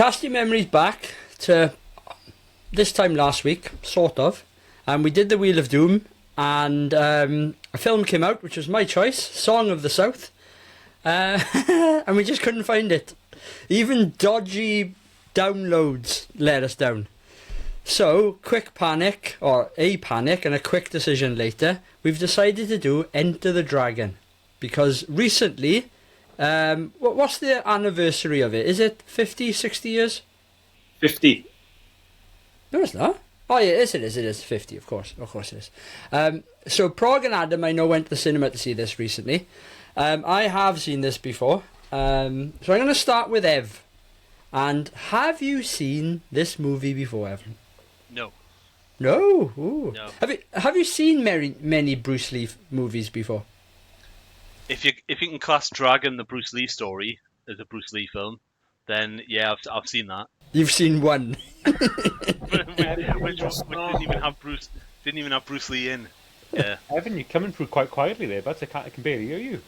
cast your memories back to this time last week, sort of, and we did the Wheel of Doom, and a film came out, which was my choice, Song of the South, and we just couldn't find it. Even dodgy downloads let us down. So, quick panic, or a panic, and a quick decision later, we've decided to do Enter the Dragon. Because recently, what's the anniversary of it? Is it 50, 60 years? 50. No, it's not. Oh, yeah, it is 50, of course it is. So, Prog and Adam, I know, went to the cinema to see this recently. I have seen this before. So, I'm going to start with Ev. And have you seen this movie before, Evan? No. No? Ooh. No. Have you seen many Bruce Lee movies before? If you can class Dragon, the Bruce Lee story, as a Bruce Lee film, then yeah, I've seen that. You've seen one. which didn't even have Bruce Lee in. Yeah. Evan, you're coming through quite quietly there, but I can barely hear you.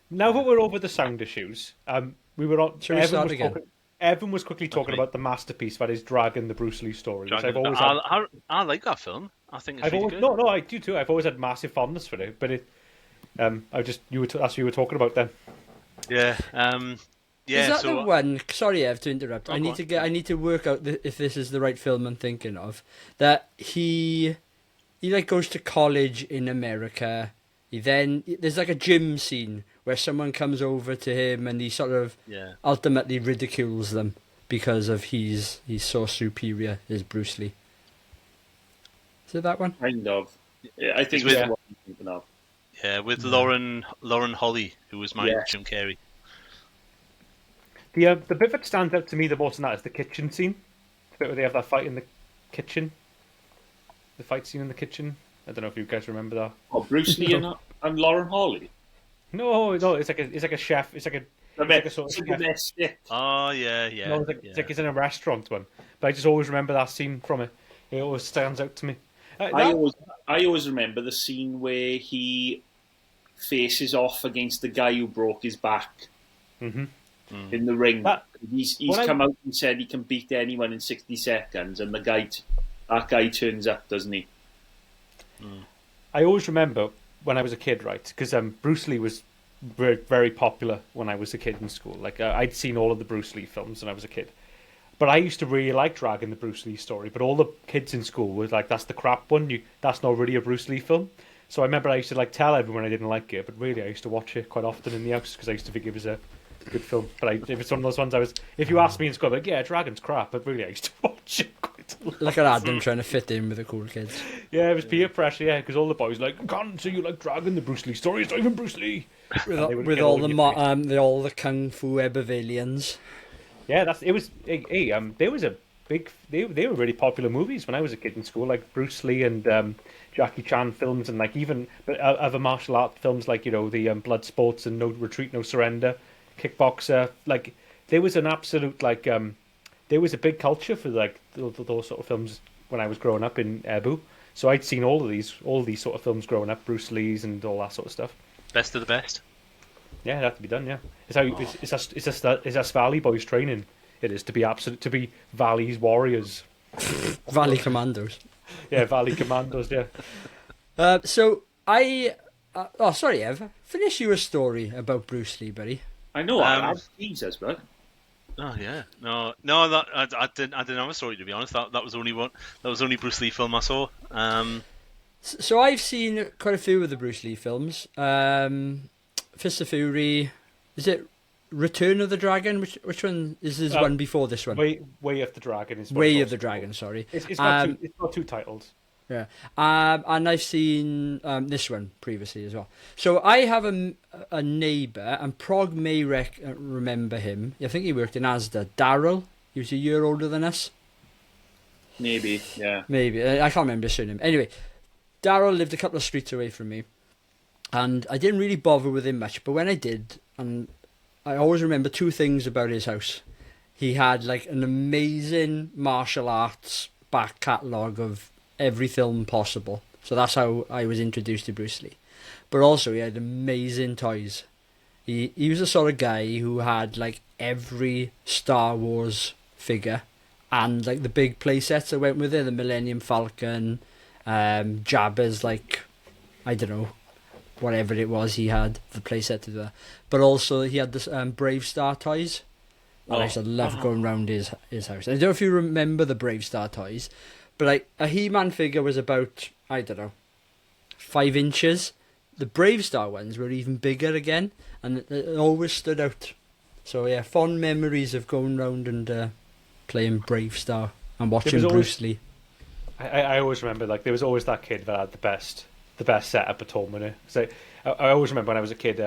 Now that we're over the sound issues, we were on. Shall we start again? Evan was quickly talking about the masterpiece that is Dragon, the Bruce Lee story. Which I like that film. I think it's really good. No, I do too. I've always had massive fondness for it, but that's what you were talking about then. Yeah. Yeah. Is that the one? Sorry, Ev, to interrupt. Oh, I need to work out if this is the right film I'm thinking of. That he like goes to college in America. There's like a gym scene where someone comes over to him and he sort of ultimately ridicules them because of he's so superior as Bruce Lee. Is it that one? Kind of. Yeah, I think it's what I'm thinking of. Yeah, with Lauren Holly, who was married to Jim Carrey. The bit that stands out to me the most in that is the kitchen scene. The bit where they have that fight in the kitchen. The fight scene in the kitchen. I don't know if you guys remember that. Oh, Bruce Lee and Lauren Holly. No, it's like a chef. It's like a sort of domestic. Oh yeah. No, it's like it's in a restaurant one. But I just always remember that scene from it. It always stands out to me. I always remember the scene where he faces off against the guy who broke his back in the ring. He's come out and said he can beat anyone in 60 seconds, and that guy turns up, doesn't he? I always remember when I was a kid, right? Because Bruce Lee was very, very popular when I was a kid in school. Like I'd seen all of the Bruce Lee films when I was a kid. But I used to really like Dragon, the Bruce Lee story. But all the kids in school were like, that's the crap one. That's not really a Bruce Lee film. So I remember I used to tell everyone I didn't like it. But really, I used to watch it quite often in the house because I used to think it was a good film. But if it's one of those ones if you asked me in school, like, yeah, Dragon's crap. But really, I used to watch it quite a lot. Look at Adam trying to fit in with the cool kids. Yeah, it was peer pressure, because all the boys were like, can't say you like Dragon, the Bruce Lee story. It's not even Bruce Lee. With all the Kung Fu Ebervillians. Yeah, there was a big. They were really popular movies when I was a kid in school, like Bruce Lee and Jackie Chan films, and like even other martial art films like the Blood Sports and No Retreat, No Surrender, Kickboxer. Like there was an absolute there was a big culture for like those sort of films when I was growing up in Abu. So I'd seen all these sort of films growing up, Bruce Lee's and all that sort of stuff. Best of the best. Yeah, it had to be done. Yeah, it's a Valley Boys training. It is to be Valley's warriors, Valley Commandos. Yeah, Valley Commandos. Yeah. So sorry, Ev. Finish your story about Bruce Lee, buddy. I know. I have Jesus, but. Oh yeah, no. I didn't have a story, to be honest. That was only one. That was only Bruce Lee film I saw. So I've seen quite a few of the Bruce Lee films. Fist of Fury. Is it Return of the Dragon? Which one is this one before this one? Way of the Dragon is Way of the Dragon. Sorry, it's not two titles. Yeah, and I've seen this one previously as well. So I have a neighbour, and Prog may remember him. I think he worked in Asda. Daryl. He was a year older than us. Maybe, yeah. Maybe. I can't remember his surname. Anyway, Daryl lived a couple of streets away from me, and I didn't really bother with him much. But when I did, and I always remember two things about his house. He had like an amazing martial arts back catalogue of every film possible. So that's how I was introduced to Bruce Lee. But also he had amazing toys. He was the sort of guy who had like every Star Wars figure and like the big play sets that went with it, the Millennium Falcon, Jabba's like, I don't know, whatever it was he had, the play set to that. But also he had this Brave Star toys. And I used to love going around his house. I don't know if you remember the Brave Star toys, but like a He-Man figure was about, I don't know, 5 inches. The Brave Star ones were even bigger again, and it always stood out. So yeah, fond memories of going round and playing Brave Star and watching Bruce Lee. I always remember, like, there was always that kid that had the best setup at home. So I always remember when I was a kid,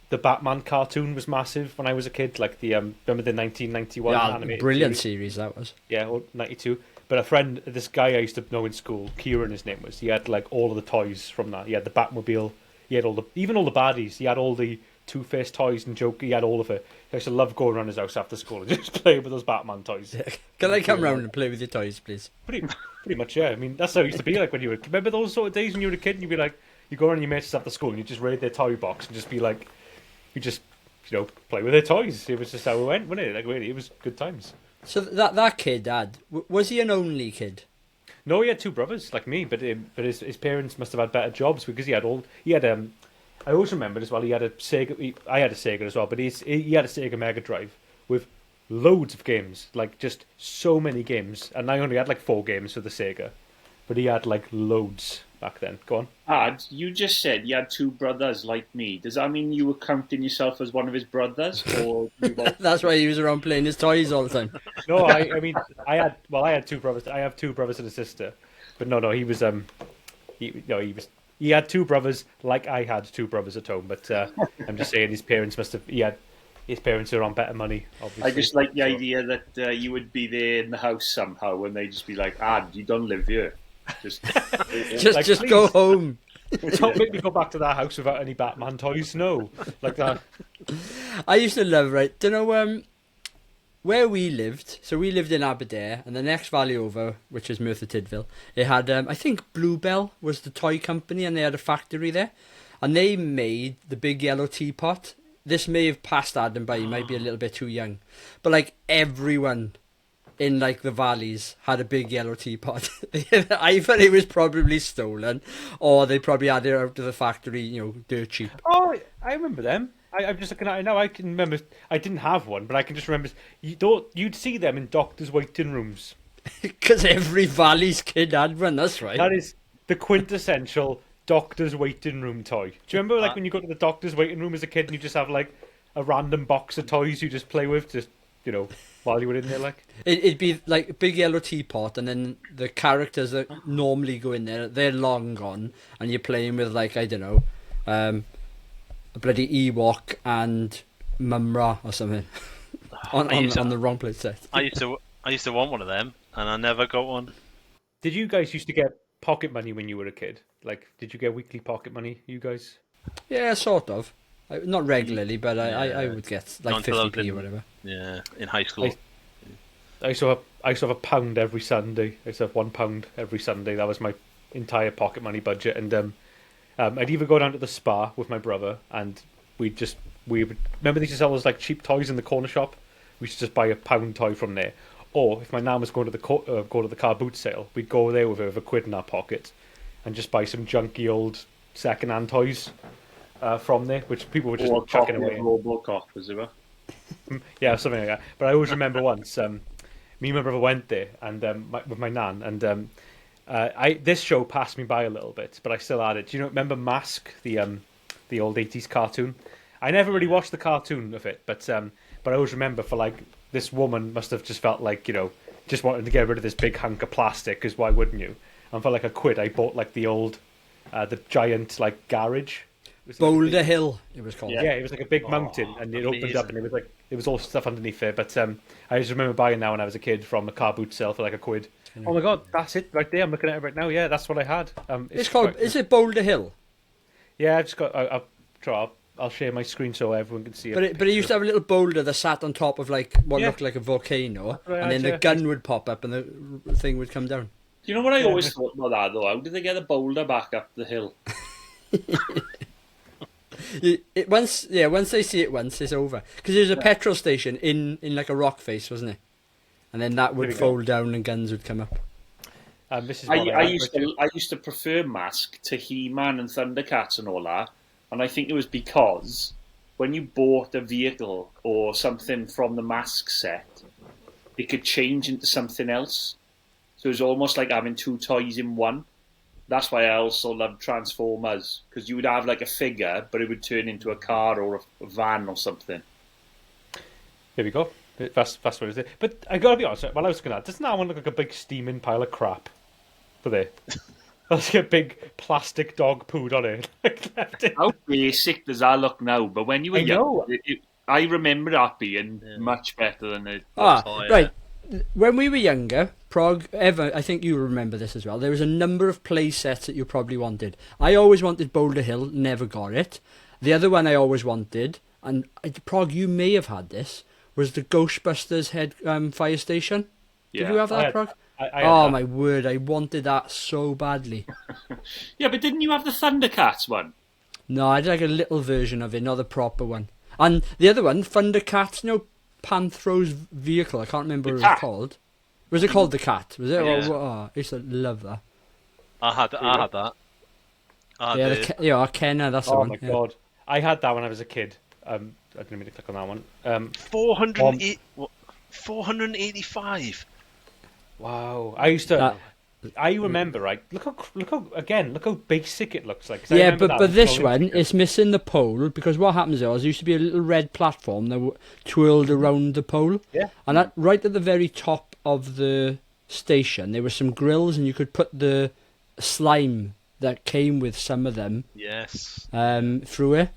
the Batman cartoon was massive when I was a kid. Like remember the 1991 animated brilliant series that was. Yeah, or 92. But a friend, this guy I used to know in school, Kieran, his name was. He had like all of the toys from that. He had the Batmobile. He had even all the baddies. He had all the Two-Face toys and Joker. He had all of it. I used to love going around his house after school and just playing with those Batman toys. Can I come round and play with your toys, please? Pretty much, yeah. I mean, that's how it used to be like when you were. Remember those sort of days when you were a kid and you'd be like, you go around your mates after school and you just raid their toy box and just be like, you just, play with their toys. It was just how it went, wasn't it? Like, really, it was good times. So that kid, Dad, was he an only kid? No, he had 2 brothers like me, but his parents must have had better jobs because he had. I always remember as well. He had a Sega. I had a Sega as well, but he had a Sega Mega Drive with loads of games, like just so many games. And I only had like 4 games for the Sega, but he had like loads back then. Go on. Dad, you just said you had 2 brothers like me. Does that mean you were counting yourself as one of his brothers, or that's why he was around playing his toys all the time? No, I mean I had 2 brothers. I have 2 brothers and a sister, but no, he was he had 2 brothers like I had 2 brothers at home. But I'm just saying his parents must have. His parents are on better money, obviously. I just like the idea that you would be there in the house somehow, and they just be like, you don't live here. Just like, go home. Don't make me go back to that house without any Batman toys. No, like that. I used to love, right? Don't know where we lived. So we lived in Aberdare, and the next valley over, which is Merthyr Tydfil, it had I think Bluebell was the toy company, and they had a factory there, and they made the big yellow teapot. This may have passed Adam by. He might be a little bit too young, but like everyone in like the valleys had a big yellow teapot. Either it was probably stolen, or they probably had it out of the factory, dirt cheap. Oh, I remember them. I'm just looking at it now. I can remember. I didn't have one, but I can just remember. You'd see them in doctors' waiting rooms. Because every valley's kid had one. That's right. That is the quintessential doctor's waiting room toy. Do you remember like when you go to the doctor's waiting room as a kid and you just have like a random box of toys you just play with, just while you were in there, like it'd be like a big yellow teapot, and then the characters that normally go in there, they're long gone, and you're playing with like, I don't know, a bloody Ewok and Mumra or something on the wrong play set. I used to want one of them, and I never got one. Did you guys used to get pocket money when you were a kid? Like, did you get weekly pocket money, you guys? Yeah, sort of. Not regularly, but I would get like 50p or whatever. Yeah, in high school. I used to have £1 every Sunday. I used to have £1 every Sunday. That was my entire pocket money budget. And I'd either go down to the Spa with my brother, and we would remember they used to sell those like cheap toys in the corner shop. We should just buy a £1 toy from there. Or if my nan was going to the car boot sale, we'd go there with a £1 in our pocket and just buy some junky old second-hand toys from there, which people were just chucking away. Robocop, was it? Yeah, something like that. But I always remember once, me and my brother went there and with my nan, and this show passed me by a little bit, but I still had it. Do you remember Mask, the old 80s cartoon? I never really watched the cartoon of it, but I always remember for like this woman must have just felt like just wanted to get rid of this big hunk of plastic, because why wouldn't you? And for like £1 I bought like the old the giant like garage. Boulder Hill, it was called. Yeah, it was like a big mountain, and it opened up, and it was all stuff underneath it. But I just remember buying that when I was a kid from a car boot sale for like £1. Oh my god, that's it right there! I'm looking at it right now. Yeah, that's what I had. It's called. Is it Boulder Hill? Yeah, I've just got. I'll share my screen so everyone can see it. But it used to have a little boulder that sat on top of like what looked like a volcano, and then the gun would pop up and the thing would come down. Do you know what I always thought about that though? How did they get a boulder back up the hill? Once they see it once, it's over. Because there's a petrol station in like a rock face, wasn't it? And then that would fold down and guns would come up. This is I used to prefer Mask to He-Man and Thundercats and all that, and I think it was because when you bought a vehicle or something from the Mask set, it could change into something else. So it was almost like having two toys in one. That's why I also loved Transformers, because you would have like a figure, but it would turn into a car or a van or something. There we go. That's what it is. But I gotta be honest, while I was looking at it, doesn't that one look like a big steaming pile of crap? For there. That's like a big plastic dog pooed on it. How basic does that look now? But when you were young, I remember that being much better than it. Right. When we were younger, I think you remember this as well, there was a number of play sets that you probably wanted. I always wanted Boulder Hill, never got it. The other one I always wanted, and Prog, you may have had this, was the Ghostbusters head fire station. Did you have that, Prog? Oh my word, I wanted that so badly. Yeah, but didn't you have the Thundercats one? No, I had like a little version of it, not the proper one. And the other one, Thundercats, Panthro's vehicle, I can't remember what it was called. Was it called the Cat? Was it? Yeah. I used to love that. I had that. Kenner, that's the one. Oh my god. I had that when I was a kid. I didn't mean to click on that one. 485. Wow. I remember, right? Look how basic it looks like. Yeah, but this one, it's missing the pole, because what happens is, there used to be a little red platform that twirled around the pole. Yeah. And right at the very top of the station, there were some grills, and you could put the slime that came with some of them through it.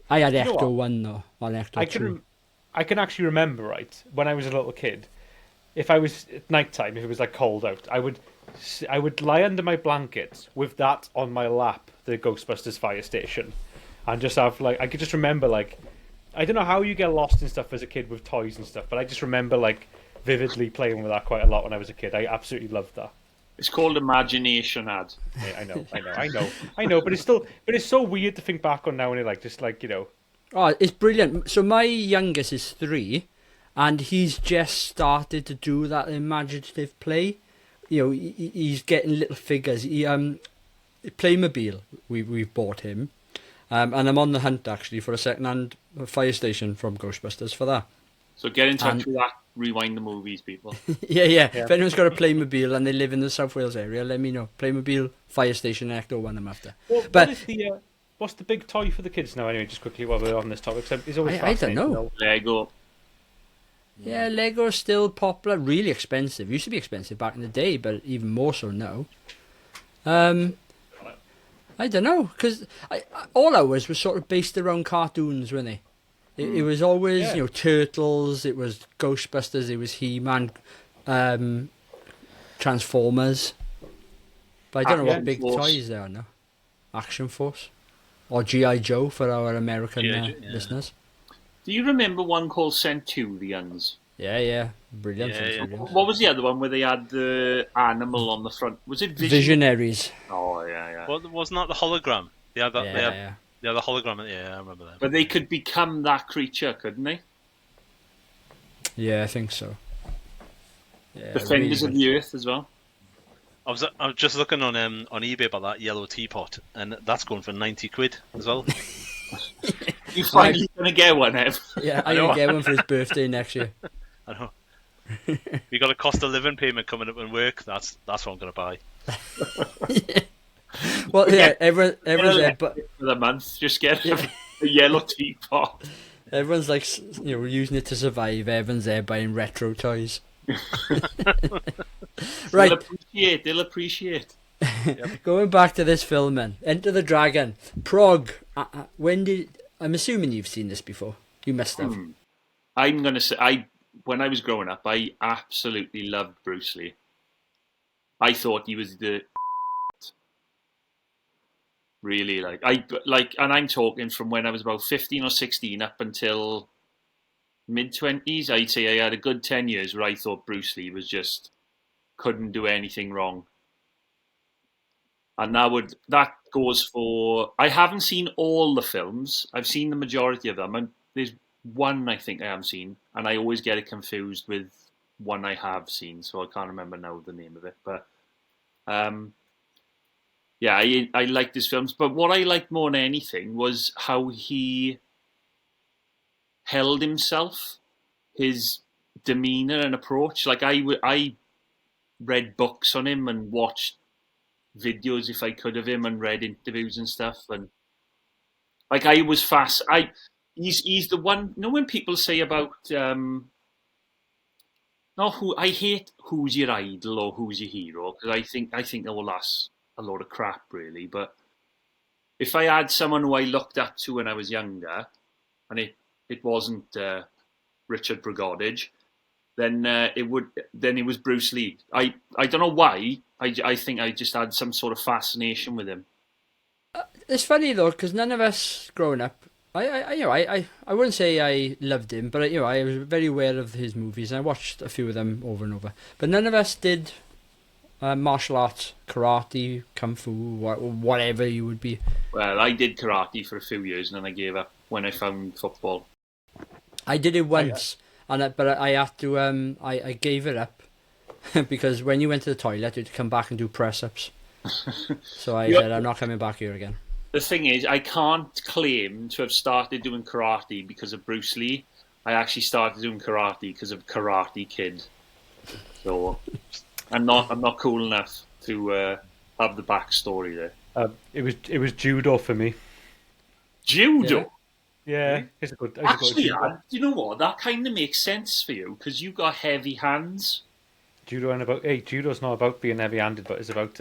I had Ecto 1, though, on Ecto 2. I can actually remember, right, when I was a little kid, if I was at night time, if it was like cold out, I would lie under my blanket with that on my lap, the Ghostbusters fire station, and just have I could just remember I don't know how you get lost in stuff as a kid with toys and stuff, but I just remember vividly playing with that quite a lot when I was a kid. I absolutely loved that. It's called imagination, Ad. Yeah, I know, but it's so weird to think back on now and Oh, it's brilliant. So my youngest is 3. And he's just started to do that imaginative play. He's getting little figures. Playmobil, we've bought him. And I'm on the hunt, actually, for a second-hand fire station from Ghostbusters for that. So get in touch with that. Rewind the movies, people. Yeah. If anyone's got a Playmobil and they live in the South Wales area, let me know. Playmobil fire station, Ecto 1 I'm after. Well, what's the big toy for the kids now, anyway, just quickly while we're on this topic? I don't know. Lego. Yeah, Lego's still popular. Really expensive. Used to be expensive back in the day, but even more so now. I don't know, because all ours were sort of based around cartoons, weren't they? It was always, Turtles, it was Ghostbusters, it was He-Man, Transformers. But I don't know what big toys there are now. Action Force. Or G.I. Joe for our American listeners. Do you remember one called Centurions? Yeah. Brilliant. Yeah. What was the other one where they had the animal on the front? Was it Visionaries? Oh, yeah. Well, wasn't that the hologram? They had the hologram. Yeah, I remember that. But they could become that creature, couldn't they? Yeah, I think so. Yeah, Defenders of the Earth as well. I was just looking on eBay about that yellow teapot, and that's going for 90 quid as well. You finally going to get one, Ev? Yeah, I'm going to get one for his birthday next year. I know. We got a cost of living payment coming up in work. That's what I'm going to buy. Well, yeah, everyone's there, but for the month, just get a yellow teapot. Everyone's using it to survive. Everyone's there buying retro toys. Right. They'll appreciate. Yep. Going back to this film, then. Enter the Dragon. Prog. I'm assuming you've seen this before. You must have. I'm gonna say when I was growing up, I absolutely loved Bruce Lee. I thought he was the really and I'm talking from when I was about 15 or 16 up until mid-20s. I'd say I had a good 10 years where I thought Bruce Lee was just couldn't do anything wrong. And that goes for... I haven't seen all the films. I've seen the majority of them. And there's one I think I haven't seen, and I always get it confused with one I have seen, so I can't remember now the name of it. But yeah, I liked his films. But what I liked more than anything was how he held himself, his demeanour and approach. Like I read books on him and watched videos if I could of him and read interviews and stuff, and like I was fast. He's the one. You know when people say about no, who I hate who's your idol or who's your hero, because I think all that's a load of crap really. But if I had someone who I looked up to when I was younger, and it wasn't Richard Prigozhin, then it was Bruce Lee. I don't know why. I think I just had some sort of fascination with him. It's funny though, because none of us growing up, I wouldn't say I loved him, but I was very aware of his movies and I watched a few of them over and over. But none of us did martial arts, karate, kung fu, whatever you would be. Well, I did karate for a few years and then I gave up when I found football. I did it once, but I had to. I gave it up because when you went to the toilet, you'd come back and do press ups. So I said, I'm not coming back here again. The thing is, I can't claim to have started doing karate because of Bruce Lee. I actually started doing karate because of Karate Kid. So I'm not cool enough to have the backstory there. It was judo for me. Judo. Yeah, it's a good. Actually, do you know what? That kind of makes sense for you because you've got heavy hands. Judo's not about being heavy-handed, but it's about.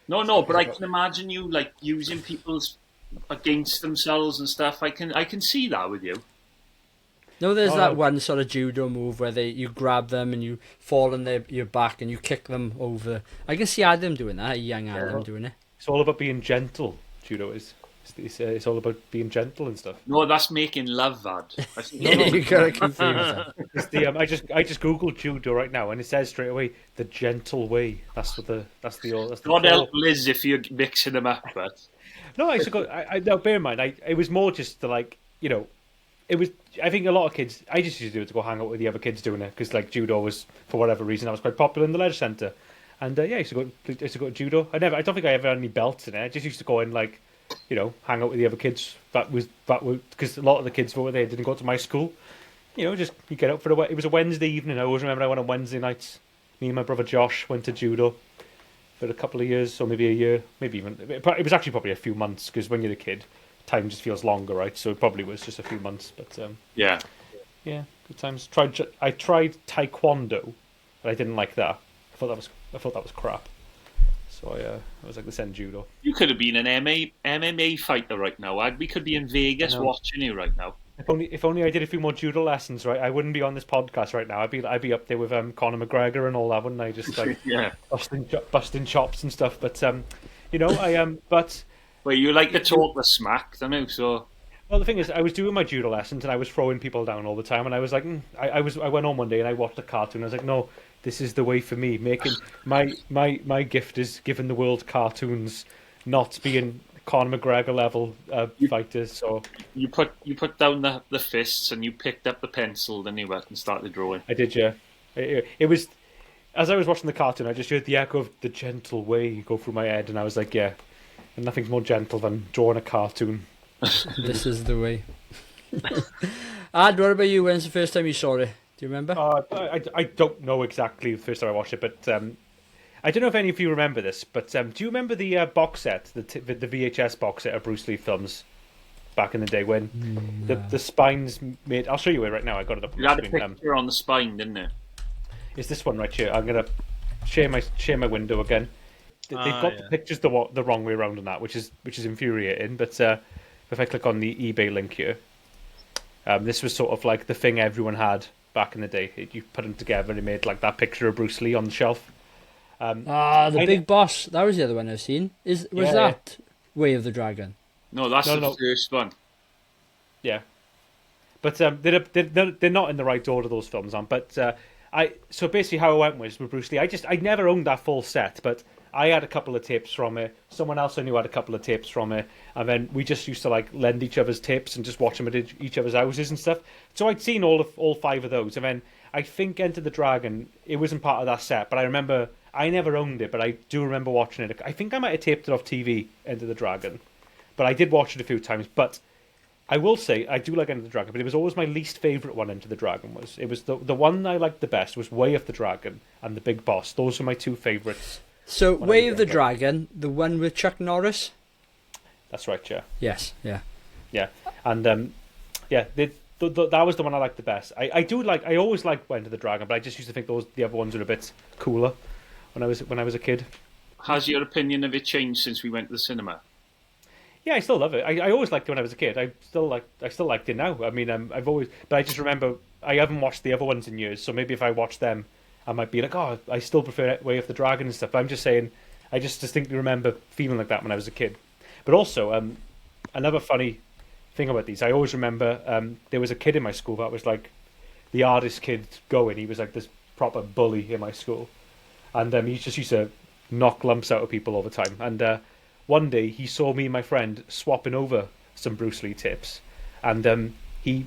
No, but I can imagine you like using people's against themselves and stuff. I can see that with you. No, there's that one sort of judo move where you grab them and you fall on your back and you kick them over. I can see Adam doing that, young Adam doing it. It's all about being gentle. Judo is. It's all about being gentle and stuff. No, that's making love, Vad. You gotta confuse that. I just googled judo right now, and it says straight away the gentle way. That's the. God help Liz if you're mixing them up, but no, now bear in mind, it was more just to it was. I think a lot of kids. I just used to do it to go hang out with the other kids doing it because judo was for whatever reason that was quite popular in the leisure centre, and I used to go to judo. I don't think I ever had any belts in it. I just used to go in hang out with the other kids. That was because a lot of the kids over there didn't go to my school. Just you get out for it was a Wednesday evening. I always remember I went on Wednesday nights. Me and my brother Josh went to judo for a couple of years, or maybe a year, maybe even. It was actually probably a few months because when you're a kid, time just feels longer, right? So it probably was just a few months. But yeah, good times. I tried taekwondo, but I didn't like that. I thought that was crap. So I was like, let's end judo. You could have been an MMA fighter right now, Ad. We could be in Vegas watching you right now. If only I did a few more judo lessons, right? I wouldn't be on this podcast right now. I'd be up there with Conor McGregor and all that, wouldn't I? Just busting chops and stuff. But but. Well, you like to talk the smack, don't you? So. Well, the thing is, I was doing my judo lessons and I was throwing people down all the time, and I was like, I went on one day and I watched a cartoon. I was like, no. This is the way for me. Making my gift is giving the world cartoons, not being Conor McGregor level fighters. So you put down the fists and you picked up the pencil, then you went and started drawing. I did, yeah. It was as I was watching the cartoon, I just heard the echo of the gentle way go through my head, and I was like, yeah, and nothing's more gentle than drawing a cartoon. This is the way. Ad, what about you? When's the first time you saw it? Do you remember? I don't know exactly the first time I watched it, but I don't know if any of you remember this, but do you remember the box set, the VHS box set of Bruce Lee films back in the day when the spines made... I'll show you it right now. I got it up on the screen. You had a picture on the spine, didn't it? It's this one right here. I'm going to share my window again. They've got the pictures the wrong way around on that, which is infuriating. But if I click on the eBay link here, this was sort of like the thing everyone had back in the day. You put them together and it made like that picture of Bruce Lee on the shelf. The Big Boss. That was the other one I've seen. Was that Way of the Dragon? No, that's the first one. Yeah, but they're not in the right order, those films on. But so basically how it went was with Bruce Lee. I never owned that full set, but I had a couple of tapes from it. Someone else I knew had a couple of tapes from it, and then we just used to like lend each other's tapes and just watch them at each other's houses and stuff. So I'd seen all 5 of those, and then I think Enter the Dragon, it wasn't part of that set, but I remember I never owned it, but I do remember watching it. I think I might have taped it off TV, Enter the Dragon, but I did watch it a few times. But I will say I do like Enter the Dragon, but it was always my least favourite one. Enter the Dragon was. It was the one I liked the best was Way of the Dragon and The Big Boss. Those were my 2 favourites. So, Way of the Dragon, the one with Chuck Norris? That's right, yeah. Yes, yeah. Yeah, and yeah, that was the one I liked the best. I always liked Way of the Dragon, but I just used to think the other ones were a bit cooler when I was a kid. Has your opinion of it changed since we went to the cinema? Yeah, I still love it. I always liked it when I was a kid. I still liked it now. I mean, but I just remember I haven't watched the other ones in years, so maybe if I watch them, I might be like, oh, I still prefer Way of the Dragon and stuff. But I'm just saying, I just distinctly remember feeling like that when I was a kid. But also, another funny thing about these, I always remember there was a kid in my school that was like the hardest kid going. He was like this proper bully in my school, and he just used to knock lumps out of people all the time. And one day he saw me and my friend swapping over some Bruce Lee tips, and he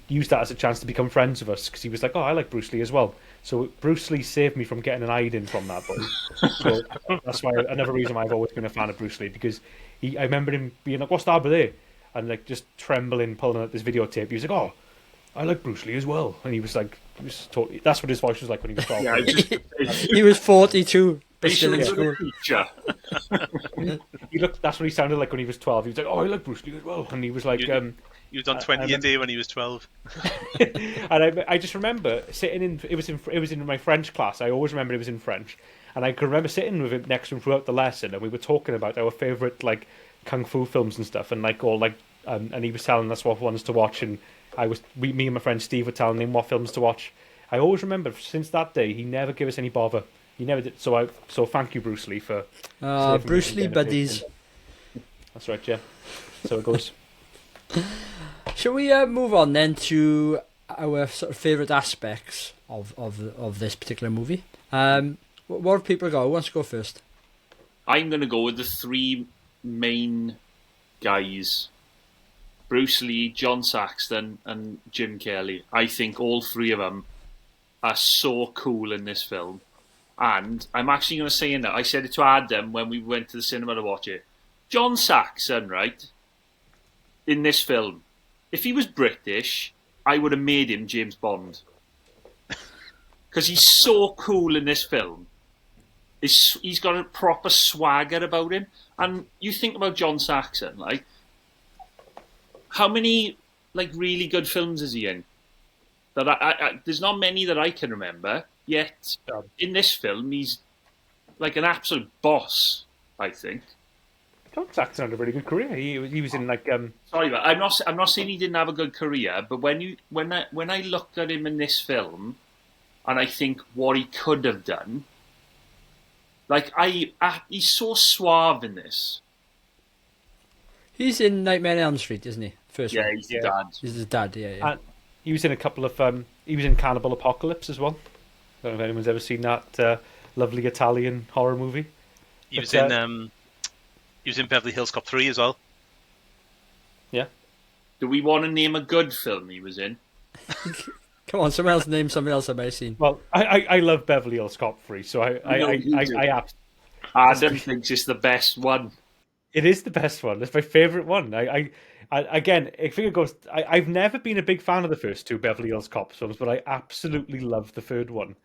used that as a chance to become friends with us because he was like, oh, I like Bruce Lee as well. So Bruce Lee saved me from getting an hiding from that boy. So that's why another reason why I've always been a fan of Bruce Lee, because I remember him being like, what's that over there? And like just trembling, pulling out this videotape. He was like, oh, I like Bruce Lee as well. And he was like, totally, that's what his voice was like when he was talking. Yeah, he was 42. Still in school. That's what he sounded like when he was 12. He was like, oh, I like Bruce Lee as well. And he was like... he was on 20 a day when he was 12. And I just remember sitting in... It was in my French class. I always remember it was in French. And I can remember sitting with him next to him throughout the lesson, and we were talking about our favourite, like, kung fu films and stuff, and and he was telling us what ones to watch, and me and my friend Steve were telling him what films to watch. I always remember, since that day, he never gave us any bother. He never did. So thank you, Bruce Lee, for... Bruce Lee buddies. That's right, yeah. So it goes. Shall we move on then to our sort of favourite aspects of this particular movie? What have people got? Who wants to go first? I'm going to go with the 3 main guys. Bruce Lee, John Saxon and Jim Kelly. I think all 3 of them are so cool in this film. And I'm actually going to say in that, I said it to Adam when we went to the cinema to watch it. John Saxon, right, in this film, if he was British, I would have made him James Bond. Because he's so cool in this film. He's got a proper swagger about him. And you think about John Saxon, like, how many like really good films is he in? That there's not many that I can remember. Yet in this film, he's like an absolute boss. I think. John Saxon had a really good career. He was in like. Sorry, but I'm not saying he didn't have a good career. But when I looked at him in this film, and I think what he could have done, like he's so suave in this. He's in Nightmare on Elm Street, isn't he? First one. He's the dad. He's the dad. Yeah. And he was in a couple of. He was in Cannibal Apocalypse as well. I don't know if anyone's ever seen that lovely Italian horror movie. He was in Beverly Hills Cop 3 as well. Yeah. Do we want to name a good film he was in? Come on, someone else name something else I may have seen. Well, I love Beverly Hills Cop 3, so Adam thinks it's the best one. It is the best one. It's my favourite one. Again, I think it goes. I've never been a big fan of the first 2 Beverly Hills Cop films, but I absolutely love the third one.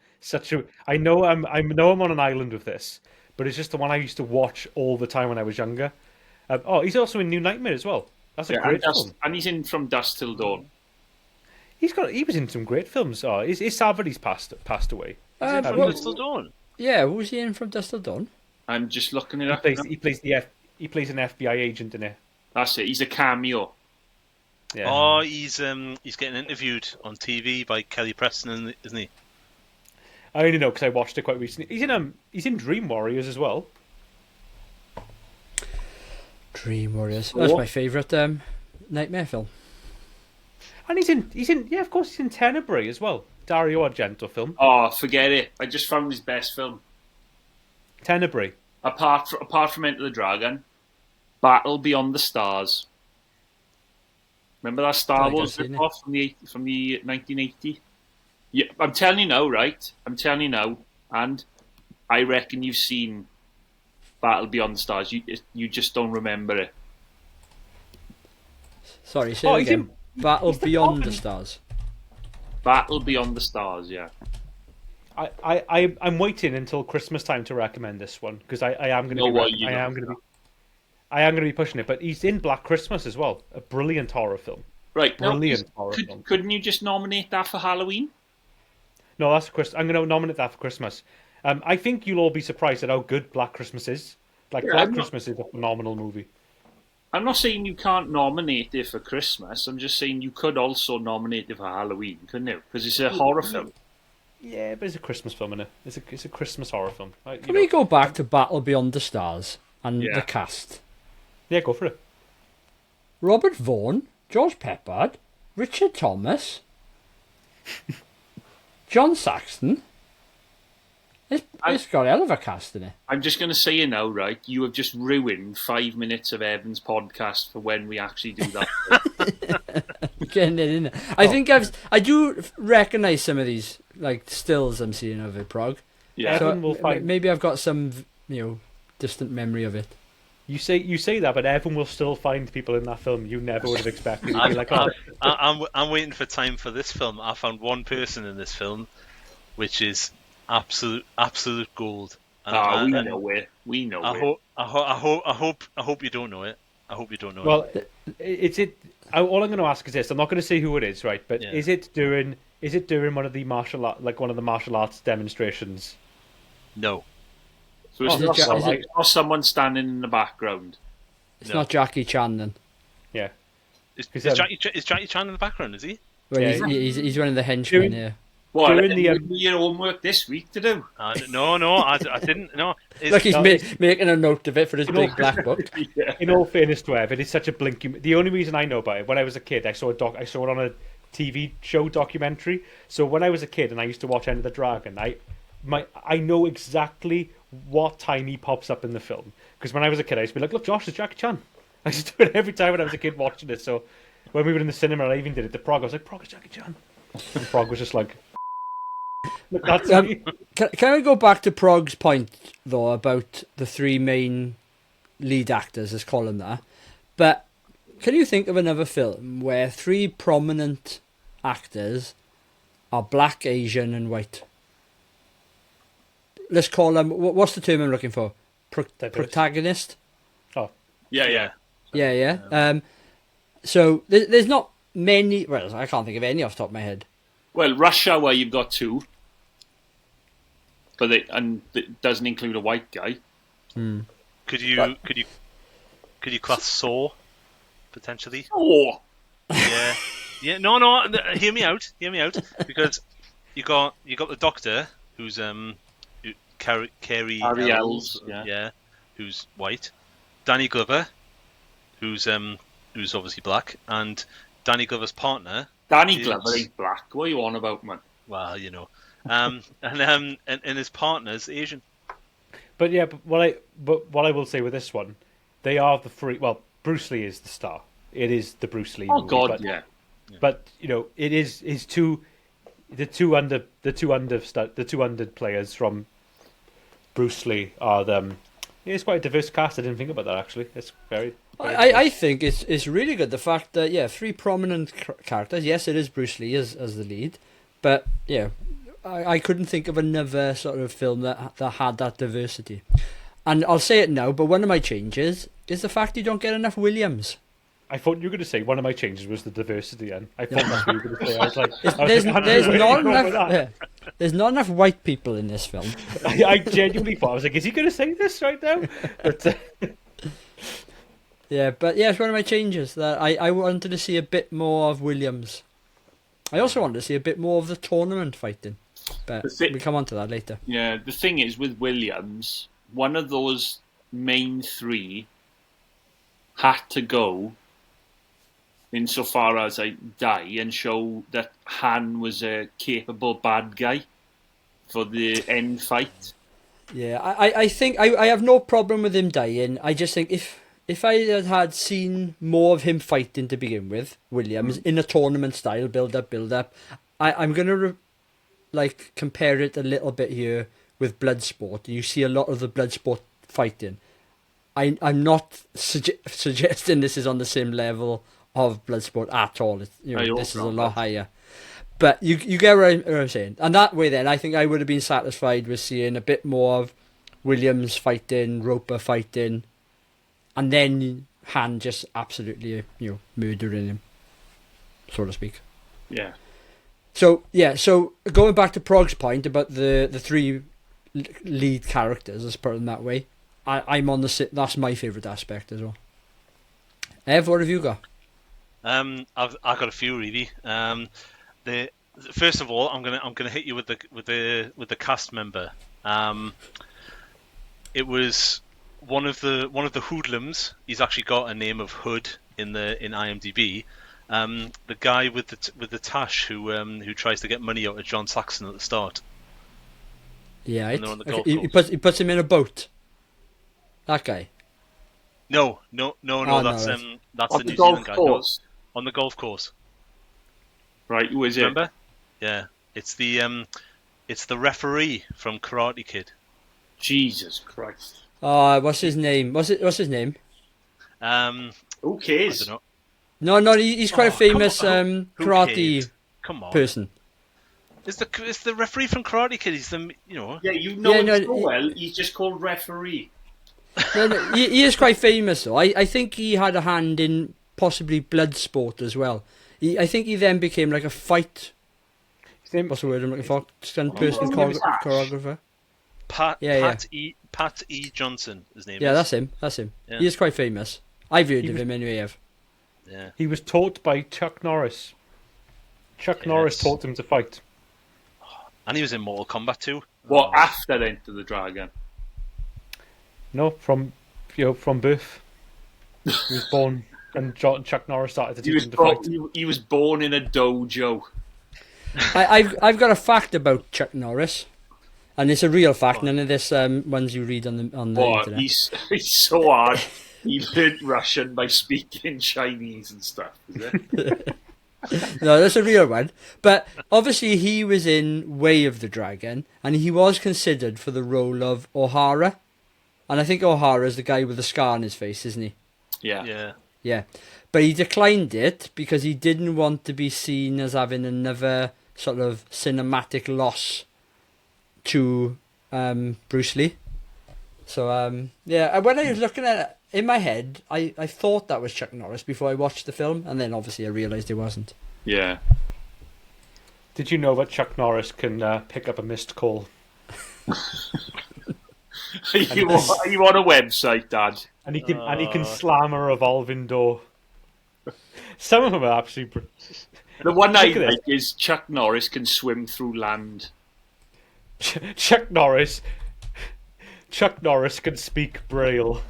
I know I'm on an island with this, but it's just the one I used to watch all the time when I was younger. He's also in New Nightmare as well. That's a great film. And he's in From Dusk Till Dawn. He was in some great films. Is Savardis passed away? From Dusk Till Dawn. Yeah, who's he in From Dusk Till Dawn? I'm just looking it up. He plays an FBI agent in it. That's it. He's a cameo. Yeah. Oh, he's getting interviewed on TV by Kelly Preston, isn't he? I only know because I watched it quite recently. He's in Dream Warriors as well. Dream Warriors. That's my favourite Nightmare film. And he's in of course he's in Tenebrae as well. Dario Argento film. Oh, forget it. I just found his best film. Tenebrae. Apart from Enter the Dragon, Battle Beyond the Stars. Remember that Star Wars rip-off from the 1980? Yeah, I'm telling you now, right? I'm telling you now, and I reckon you've seen Battle Beyond the Stars. You just don't remember it. Sorry, say it again. Battle Beyond the Stars. Battle Beyond the Stars, yeah. I'm waiting until Christmas time to recommend this one because I am going to be pushing it. But he's in Black Christmas as well, a brilliant horror film. Right, brilliant horror film. Couldn't you just nominate that for Halloween? No, that's I'm going to nominate that for Christmas. I think you'll all be surprised at how good Black Christmas is. Black Christmas is a phenomenal movie. I'm not saying you can't nominate it for Christmas. I'm just saying you could also nominate it for Halloween, couldn't you? Because it's a horror film. Yeah, but it's a Christmas film, isn't it? It's a Christmas horror film. Can we go back to Battle Beyond the Stars and the cast? Yeah, go for it. Robert Vaughn, George Peppard, Richard Thomas, John Saxon. It's got a hell of a cast in it. I'm just going to say you now, right? You have just ruined 5 minutes of Evan's podcast for when we actually do that. Getting it in. I think I do recognise some of these stills I'm seeing of it, Prog. Yeah, so maybe I've got some distant memory of it. You say that, but Evan will still find people in that film you never would have expected. I'm waiting for time for this film. I found one person in this film, which is absolute gold. We know it. We know it. I hope you don't know it. I hope you don't know it. Well, all I'm going to ask is this. I'm not going to say who it is, right? But is it during one of the martial arts demonstrations? No. So it's not someone standing in the background. It's not Jackie Chan then. Yeah. Is Jackie Chan in the background? Is he? Well, he's one of the henchmen here. What? Your homework this week to do? No, I didn't. No, he's making a note of it for his big black book. Yeah. In all fairness to Evan, it's such a blinky. The only reason I know about it, when I was a kid, I saw it on a TV show documentary. So when I was a kid and I used to watch Enter the Dragon, I know exactly what time he pops up in the film. Because when I was a kid, I used to be like, "Look, Josh, it's Jackie Chan." I used to do it every time when I was a kid watching it. So when we were in the cinema, I even did it to Prog. I was like, "Prog, it's Jackie Chan." And Prog was just like. Can we go back to Prog's point though about the three main lead actors, let's call them that? But can you think of another film where three prominent actors are black, Asian, and white? Let's call them. What's the term I'm looking for? Protagonist. Oh, yeah. So there's not many. Well, I can't think of any off the top of my head. Well, Rush Hour, you've got two. But it doesn't include a white guy. Could you class Saw potentially? Oh, yeah. No. Hear me out. Because you got the Doctor, who's Carey Ells, who's white. Danny Glover, who's obviously black, and Danny Glover's partner. Danny Glover ain't black. What are you on about, man? Well, and his partner's Asian. But what I will say with this one, they are the three. Well, Bruce Lee is the star. It is the Bruce Lee. Oh movie, God, But it is his the two under players from Bruce Lee are them. It's quite a diverse cast. I didn't think about that actually. It's very. I think it's really good the fact that three prominent characters. Yes, it is Bruce Lee as the lead, but I couldn't think of another sort of film that had that diversity. And I'll say it now, but one of my changes is the fact you don't get enough Williams. I thought you were going to say one of my changes was the diversity, and I thought that's what you were going to say. I was like, there's not enough white people in this film. I genuinely thought, I was like, is he going to say this right now? But, it's one of my changes that I wanted to see a bit more of Williams. I also wanted to see a bit more of the tournament fighting, but we'll come on to that later. Yeah, the thing is with Williams, one of those main three had to go insofar as I die and show that Han was a capable bad guy for the end fight. Yeah, I think I have no problem with him dying. I just think if I had seen more of him fighting to begin with, Williams, in a tournament style, build up, I'm going to compare it a little bit here with Bloodsport. You see a lot of the Bloodsport fighting. I'm not suggesting this is on the same level of Bloodsport at all. This is a lot higher. But you get what I'm saying. And that way then, I think I would have been satisfied with seeing a bit more of Williams fighting, Roper fighting, and then Han just absolutely, murdering him, so to speak. Yeah. So going back to Prog's point about the three lead characters, let's put them that way, I'm on that's my favourite aspect as well. Ev, what have you got? I've got a few really. First of all, I'm gonna hit you with the cast member. It was one of the hoodlums. He's actually got a name of Hood in IMDb. The guy with the tash who tries to get money out of John Saxon at the start. Yeah, on the golf course. He puts him in a boat. That guy. No. That's on the New golf Zealand guy. course. No, on the golf course. Right, who is it? Remember? Yeah, it's the referee from Karate Kid. Jesus Christ! What's his name? What's his name? Who cares? I don't know. No, he's quite a famous who karate person. It's the referee from Karate Kid. He's the Yeah, him so well. He's just called referee. No, he is quite famous though. I think he had a hand in possibly Bloodsport as well. I think he then became like a fight. What's the word I'm looking for? Stunt person, choreographer. Pat E. Johnson, his name is. Yeah, that's him. Yeah. He is quite famous. I've heard of him anyway, Ev. Yeah. He was taught by Chuck Norris. Chuck Norris taught him to fight. And he was in Mortal Kombat too. What, after Enter the Dragon? No, from birth. He was born, and Chuck Norris started to teach him to fight. He was born in a dojo. I've got a fact about Chuck Norris, and it's a real fact. None of this ones you read on the internet. He's so hard. He learned Russian by speaking Chinese and stuff. Is it? No, that's a real one. But obviously, he was in Way of the Dragon, and he was considered for the role of O'Hara. And I think O'Hara's the guy with the scar on his face, isn't he? Yeah. Yeah. But he declined it because he didn't want to be seen as having another sort of cinematic loss to Bruce Lee. So, when I was looking at it, in my head, I thought that was Chuck Norris before I watched the film, and then obviously I realised it wasn't. Yeah. Did you know that Chuck Norris can pick up a missed call? Are you on a website, Dad? And he can slam a revolving door. Some of them are absolutely. The one I like is Chuck Norris can swim through land. Chuck Norris can speak Braille.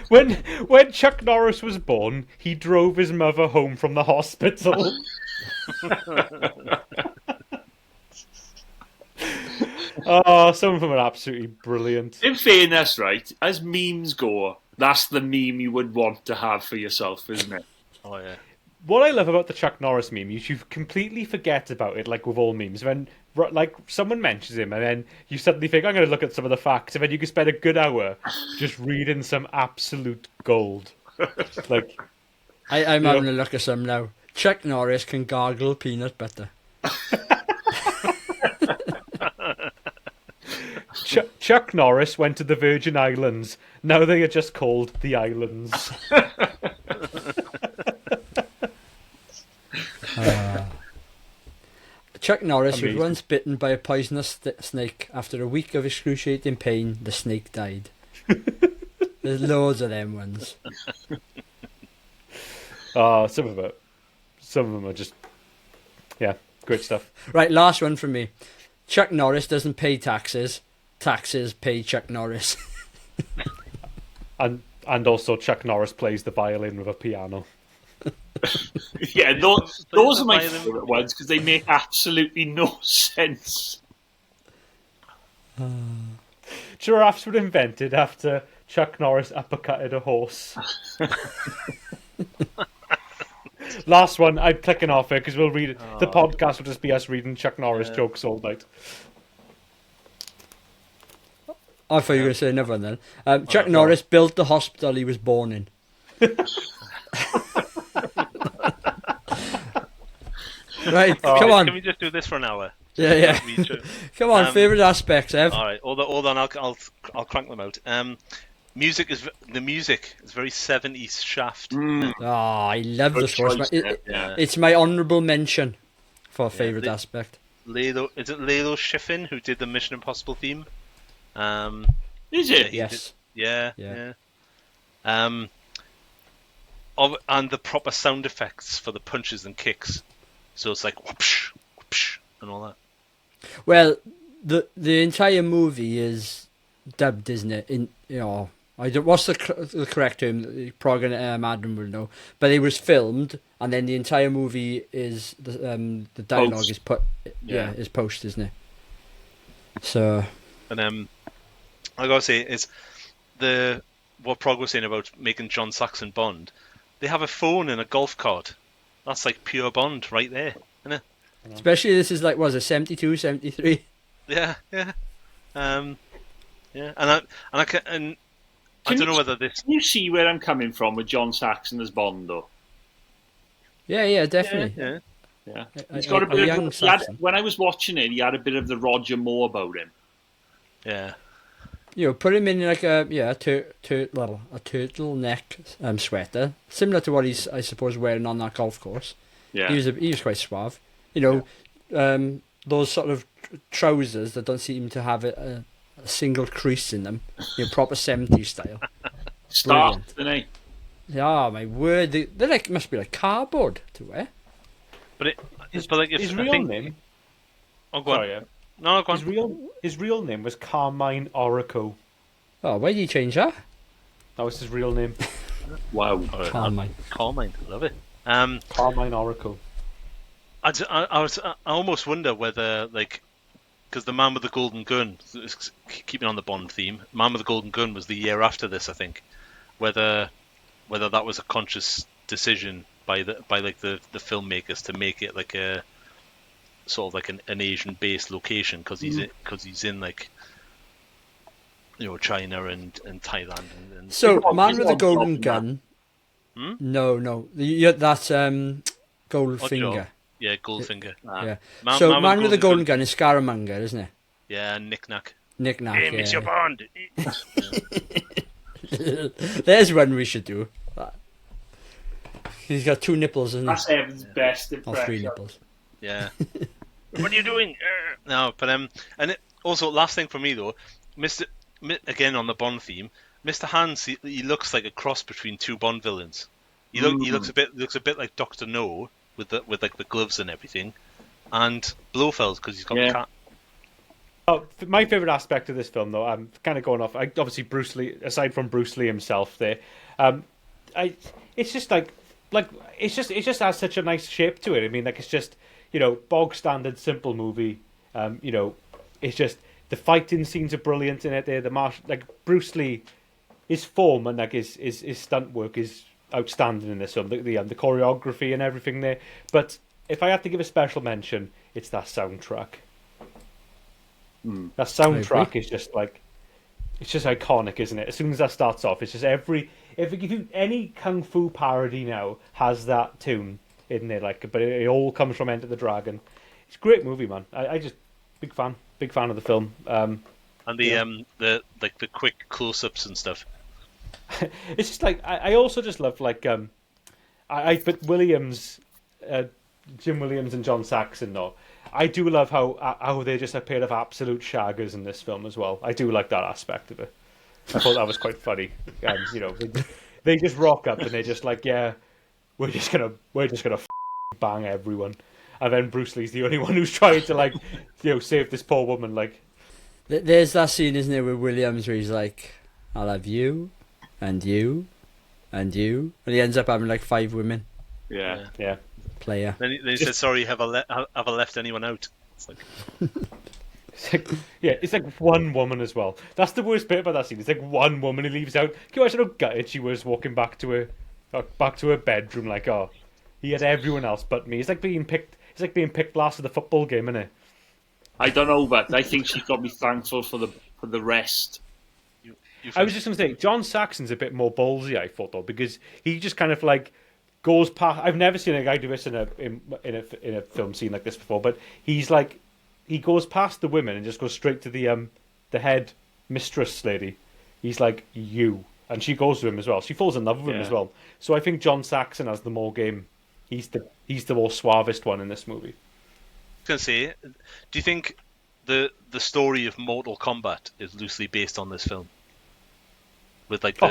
When Chuck Norris was born, he drove his mother home from the hospital. Oh, some of them are absolutely brilliant. In fairness, right, as memes go, that's the meme you would want to have for yourself, isn't it? Oh, yeah. What I love about the Chuck Norris meme is you completely forget about it, like with all memes. When someone mentions him, and then you suddenly think, I'm going to look at some of the facts, and then you can spend a good hour just reading some absolute gold. Like, I'm having a look at some now. Chuck Norris can gargle peanut butter. Chuck Norris went to the Virgin Islands. Now they are just called the Islands. Chuck Norris was once bitten by a poisonous snake. After a week of excruciating pain, the snake died. There's loads of them ones. Some of them are just, great stuff. Right, last one from me. Chuck Norris doesn't pay taxes. Taxes pay Chuck Norris. and also Chuck Norris plays the violin with a piano. Yeah, those are my favourite ones because they make absolutely no sense. Giraffes were invented after Chuck Norris uppercutted a horse. Last one, I'm clicking off it because we'll read it. The podcast will just be us reading Chuck Norris jokes all night. I thought you were going to say another one then. Chuck Norris built the hospital he was born in. Right, come on. Can we just do this for an hour? Yeah. Come on, favourite aspects, Ev. All right, hold on. I'll crank them out. The music is very 70s Shaft. I love Good the score. choice, It's my honourable mention for favourite aspect. Is it Lalo Schifrin who did the Mission Impossible theme? Is it? Yes. Yeah. And the proper sound effects for the punches and kicks. So it's like whoopsh, whoopsh, and all that. Well, the entire movie is dubbed, isn't it? What's the correct term? Prog and Adam will know. But it was filmed, and then the entire movie is the dialogue Post. is put. Yeah, is post, isn't it? So. And I gotta say, it's what Prog was saying about making John Saxon Bond. They have a phone in a golf cart. That's like pure Bond right there, isn't it? Especially this is like, was it 72, 73? Yeah. And I don't know whether this. Can you see where I'm coming from with John Saxon as Bond, though? Yeah, definitely. Yeah. He's got a bit young Saxon. when I was watching it, he had a bit of the Roger Moore about him. Yeah. Put him in like a turtleneck sweater, similar to what he's, I suppose, wearing on that golf course. Yeah. He was quite suave. Those sort of trousers that don't seem to have a single crease in them. Proper 70s style. Start, didn't he? Oh my word! They're like must be like cardboard to wear. But his real name. Oh, go on. Sorry, No, go on. His real name was Carmine Oracle. Oh, why did you change that? That was his real name. Wow. Carmine. Love it. Carmine Oracle. I almost wonder whether, like, because the Man with the Golden Gun, keeping on the Bond theme, Man with the Golden Gun was the year after this, I think. Whether that was a conscious decision by the filmmakers to make it like a sort of like an Asian-based location because he's in like China and Thailand and So Man with the Golden Gun. No, that's Goldfinger. Yeah, Goldfinger. Yeah. Man with the Golden Gun is Scaramanga, isn't it? Yeah, Knick-Knack. Knick-Knack. Hey, Miss your Bond. There's one we should do. He's got 2 nipples, isn't he? That's Evan's best impression. Or 3 nipples. Yeah. What are you doing? No, but also last thing for me though, again on the Bond theme, Mr. Hans, he looks like a cross between 2 Bond villains. He looks a bit like Dr. No with like the gloves and everything, and Blofeld because he's got the cat. Oh, my favourite aspect of this film, though, I'm kind of going off. Obviously, Bruce Lee. Aside from Bruce Lee himself, there, it's just like it just has such a nice shape to it. I mean, like it's just bog standard simple movie. It's just the fighting scenes are brilliant in it. There, like Bruce Lee, his form and like his stunt work is outstanding in this film. The choreography and everything there. But if I have to give a special mention, it's that soundtrack. That soundtrack is just like, it's just iconic, isn't it? As soon as that starts off, it's just any kung fu parody now has that tune in there, like, but it all comes from Enter the Dragon. It's a great movie, man. I just big fan of the film. And the quick close-ups and stuff. It's just like I also just love like but Williams, Jim Williams and John Saxon though. I do love how they're just a pair of absolute shaggers in this film as well. I do like that aspect of it. I thought that was quite funny. They just rock up and they're just like, yeah, we're just gonna bang everyone, and then Bruce Lee's the only one who's trying to like, save this poor woman. Like, there's that scene, isn't there, with Williams where he's like, "I'll have you, and you, and you," and he ends up having like 5 women. Yeah. Player. Then he said, "Sorry, have I left anyone out?" It's like, it's like one woman as well. That's the worst bit about that scene. It's like one woman he leaves out. Can you imagine how gutted she was walking back to her bedroom? Like, oh, he had everyone else but me. It's like being picked. It's like being picked last of the football game, isn't it? I don't know, but I think she's got to be thankful for the rest. I was just going to say, John Saxon's a bit more ballsy, I thought, though, because he just kind of like goes past. I've never seen a guy do this in a film scene like this before, but he's like, he goes past the women and just goes straight to the head mistress lady. He's like, you, and she goes to him as well. She falls in love with him as well. So I think John Saxon has the more game. He's the more suavest one in this movie. I was going to say, do you think the story of Mortal Kombat is loosely based on this film? With like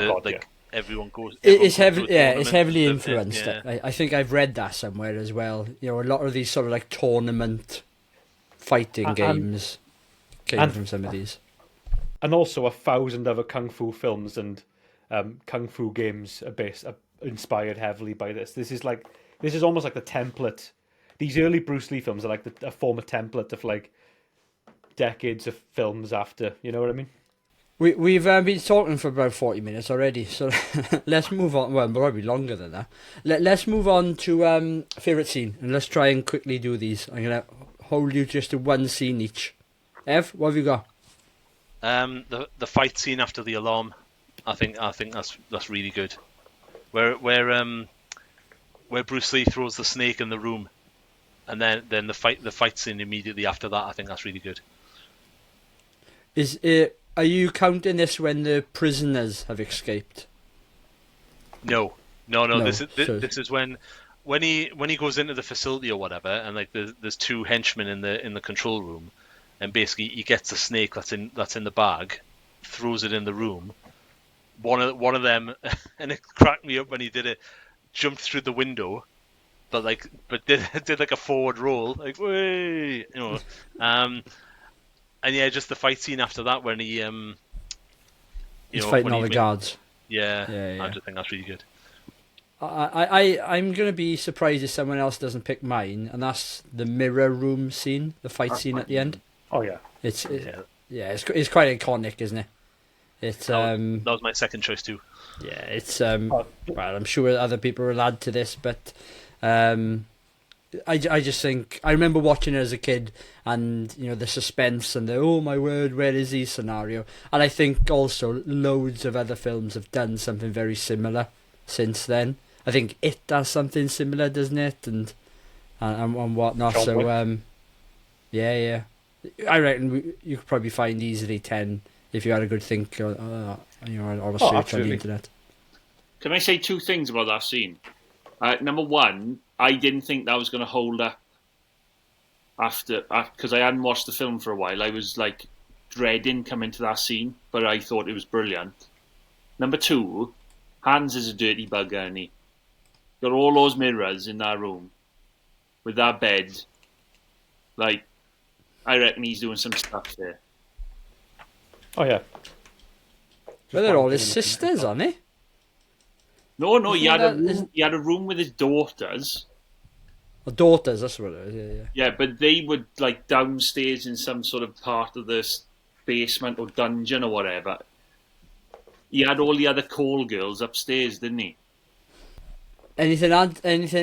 everyone goes. It's heavily influenced. Yeah. I think I've read that somewhere as well. You know, a lot of these sort of like tournament fighting games came from some of these, and also 1,000 other kung fu films and kung fu games are inspired heavily by this. This is almost like the template. These early Bruce Lee films are like a former template of like decades of films after. You know what I mean? We've been talking for about 40 minutes already, so let's move on. Well, probably longer than that. Let's move on to favourite scene, and let's try and quickly do these. I'm going to hold you just to one scene each. Ev, what have you got? The fight scene after the alarm. I think that's really good. Where Bruce Lee throws the snake in the room, and then the fight scene immediately after that. I think that's really good. Are you counting this when the prisoners have escaped? No. This is when he goes into the facility or whatever, and like there's two henchmen in the control room, and basically he gets the snake that's in the bag, throws it in the room. One of them, and it cracked me up when he did it, jumped through the window, but did like a forward roll, like way, you know. And yeah, just the fight scene after that when he, he's fighting all the guards. Yeah. I just think that's really good. I'm going to be surprised if someone else doesn't pick mine, and that's the mirror room scene, the fight scene at the end. Oh yeah, it's quite iconic, isn't it? That was my second choice too. Yeah, it's well, I'm sure other people will add to this, but I just think I remember watching it as a kid, and you know the suspense and the oh my word, where is he scenario, and I think also loads of other films have done something very similar since then. I think it does something similar, doesn't it, and whatnot. So yeah, I reckon you could probably find easily 10 if you had a good think or a search on the internet. Can I say two things about that scene? Number one, I didn't think that was going to hold up because I hadn't watched the film for a while. I was like dreading coming to that scene, but I thought it was brilliant. Number two, Hans is a dirty bugger, and he got all those mirrors in that room with that bed. Like, I reckon he's doing some stuff there. Oh yeah. Well, they're all his sisters, aren't they? No, he had a room with his daughters. Daughters, that's what it is, yeah. Yeah, but they were like downstairs in some sort of part of the basement or dungeon or whatever. He had all the other call girls upstairs, didn't he? Anything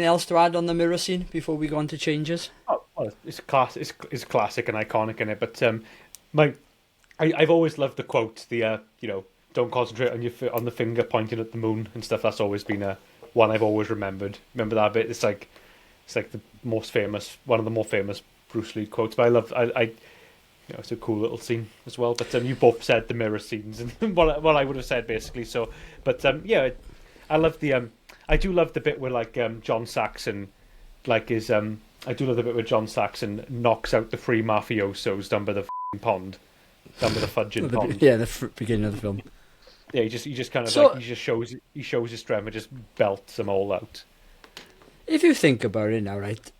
else to add on the mirror scene before we go on to changes? Oh, well, it's classic and iconic in it. But I've always loved the quote, don't concentrate on the finger pointing at the moon and stuff. That's always been one I've always remembered. Remember that bit? It's like the most famous, one of the more famous Bruce Lee quotes. But it's a cool little scene as well. But you both said the mirror scenes and what I would have said basically. So, but I love I do love the bit where like John Saxon, like is I do love the bit where John Saxon knocks out the three mafiosos down by the pond, down by the fudging pond. Yeah, the beginning of the film. Yeah, he just kind of he shows his strength and just belts them all out. If you think about it now, right,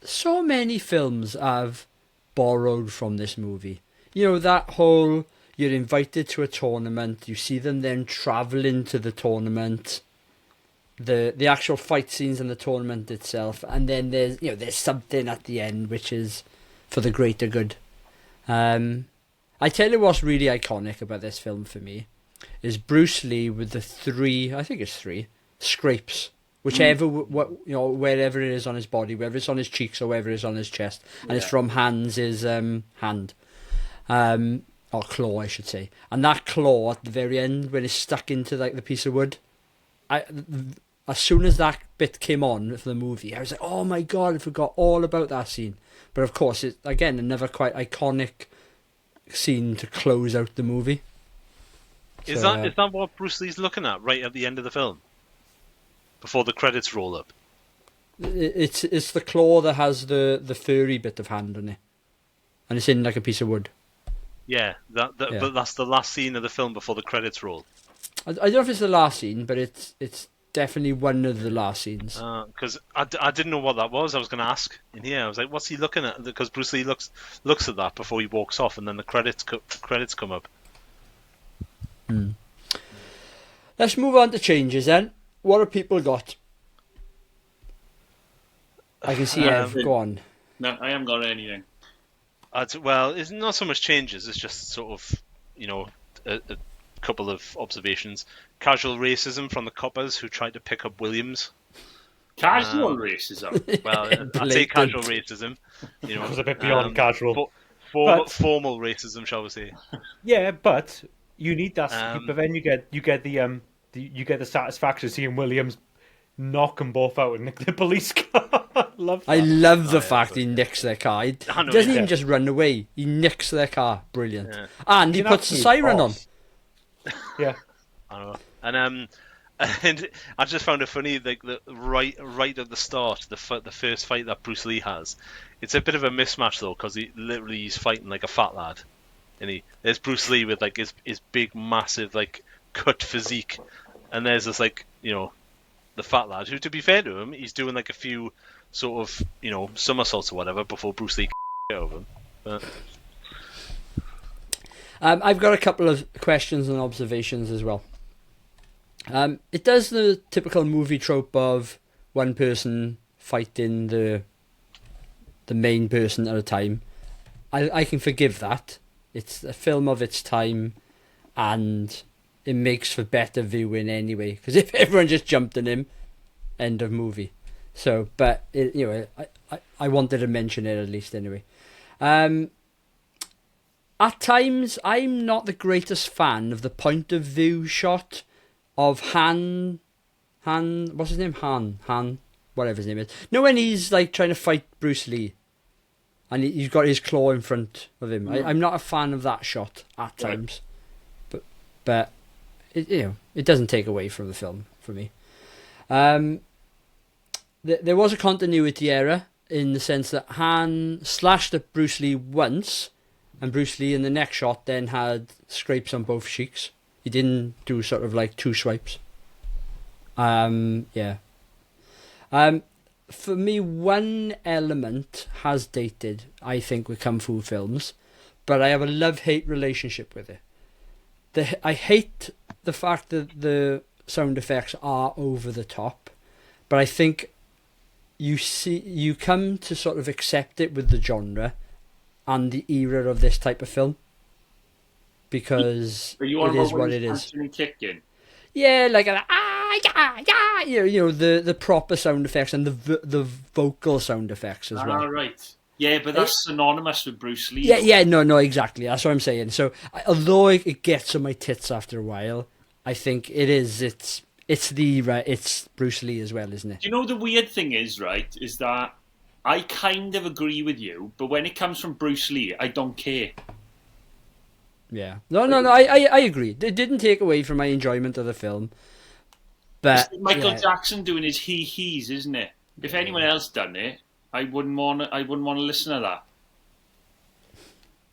so many films have borrowed from this movie. You know, that whole, you're invited to a tournament, you see them then travelling to the tournament. the actual fight scenes in the tournament itself, and then there's something at the end which is for the greater good. I tell you what's really iconic about this film for me is Bruce Lee with the three scrapes, whichever wherever it is on his body, whether it's on his cheeks or whether it's on his chest, and it's from Hans' hand, or claw, I should say, and that claw at the very end when it's stuck into like the piece of wood. As soon as that bit came on for the movie, I was like, oh my god, I forgot all about that scene. But of course, it's again another quite iconic scene to close out the movie. Is that what Bruce Lee's looking at right at the end of the film? Before the credits roll up? It's the claw that has the furry bit of hand on it. And it's in like a piece of wood. Yeah, but that's the last scene of the film before the credits roll. I don't know if it's the last scene, but it's definitely one of the last scenes. Because I didn't know what that was. I was going to ask in here. I was like, "What's he looking at?" Because Bruce Lee looks at that before he walks off, and then the credits come up. Let's move on to changes then. What have people got? I can see Ev. Go on. No, I haven't got anything. Well, it's not so much changes. It's just sort of a couple of observations. Casual racism from the coppers who tried to pick up Williams. Casual racism? Well, I'd say casual racism. It was a bit beyond casual. Formal racism, shall we say? Yeah, but you need that. But then you get the satisfaction of seeing Williams knock them both out and nick the police car. I love the fact he nicks their car. He doesn't even just run away. He nicks their car. Brilliant. Yeah. And he puts the siren on. Yeah. I don't know. And I just found it funny, like the right at the start, the first fight that Bruce Lee has, it's a bit of a mismatch though, because he's fighting like a fat lad, and there's Bruce Lee with like his big massive like cut physique, and there's this like the fat lad who, to be fair to him, he's doing like a few sort of somersaults or whatever before Bruce Lee over him. But... I've got a couple of questions and observations as well. It does the typical movie trope of one person fighting the main person at a time. I can forgive that. It's a film of its time, and it makes for better viewing anyway. Because if everyone just jumped on him, end of movie. So, but I wanted to mention it at least anyway. At times, I'm not the greatest fan of the point of view shot of Han, what's his name? Han, whatever his name is. When he's like trying to fight Bruce Lee, and he's got his claw in front of him. I'm not a fan of that shot at times, but it doesn't take away from the film for me. There was a continuity error in the sense that Han slashed at Bruce Lee once, and Bruce Lee in the next shot then had scrapes on both cheeks. He didn't do sort of like two swipes. Yeah. For me, one element has dated, I think, with Kung Fu films, but I have a love-hate relationship with it. I hate the fact that the sound effects are over the top, but I think you come to sort of accept it with the genre and the era of this type of film, because it is what it is. Yeah, like the proper sound effects and the vocal sound effects as well. Right. Yeah, but that's synonymous with Bruce Lee. Yeah, no, exactly. That's what I'm saying. So, although it gets on my tits after a while, I think it's Bruce Lee as well, isn't it? Do you know the weird thing is that I kind of agree with you, but when it comes from Bruce Lee, I don't care. Yeah. No, I agree. It didn't take away from my enjoyment of the film. But it's Michael Jackson doing his he's, isn't it? If anyone else done it, I wouldn't want to listen to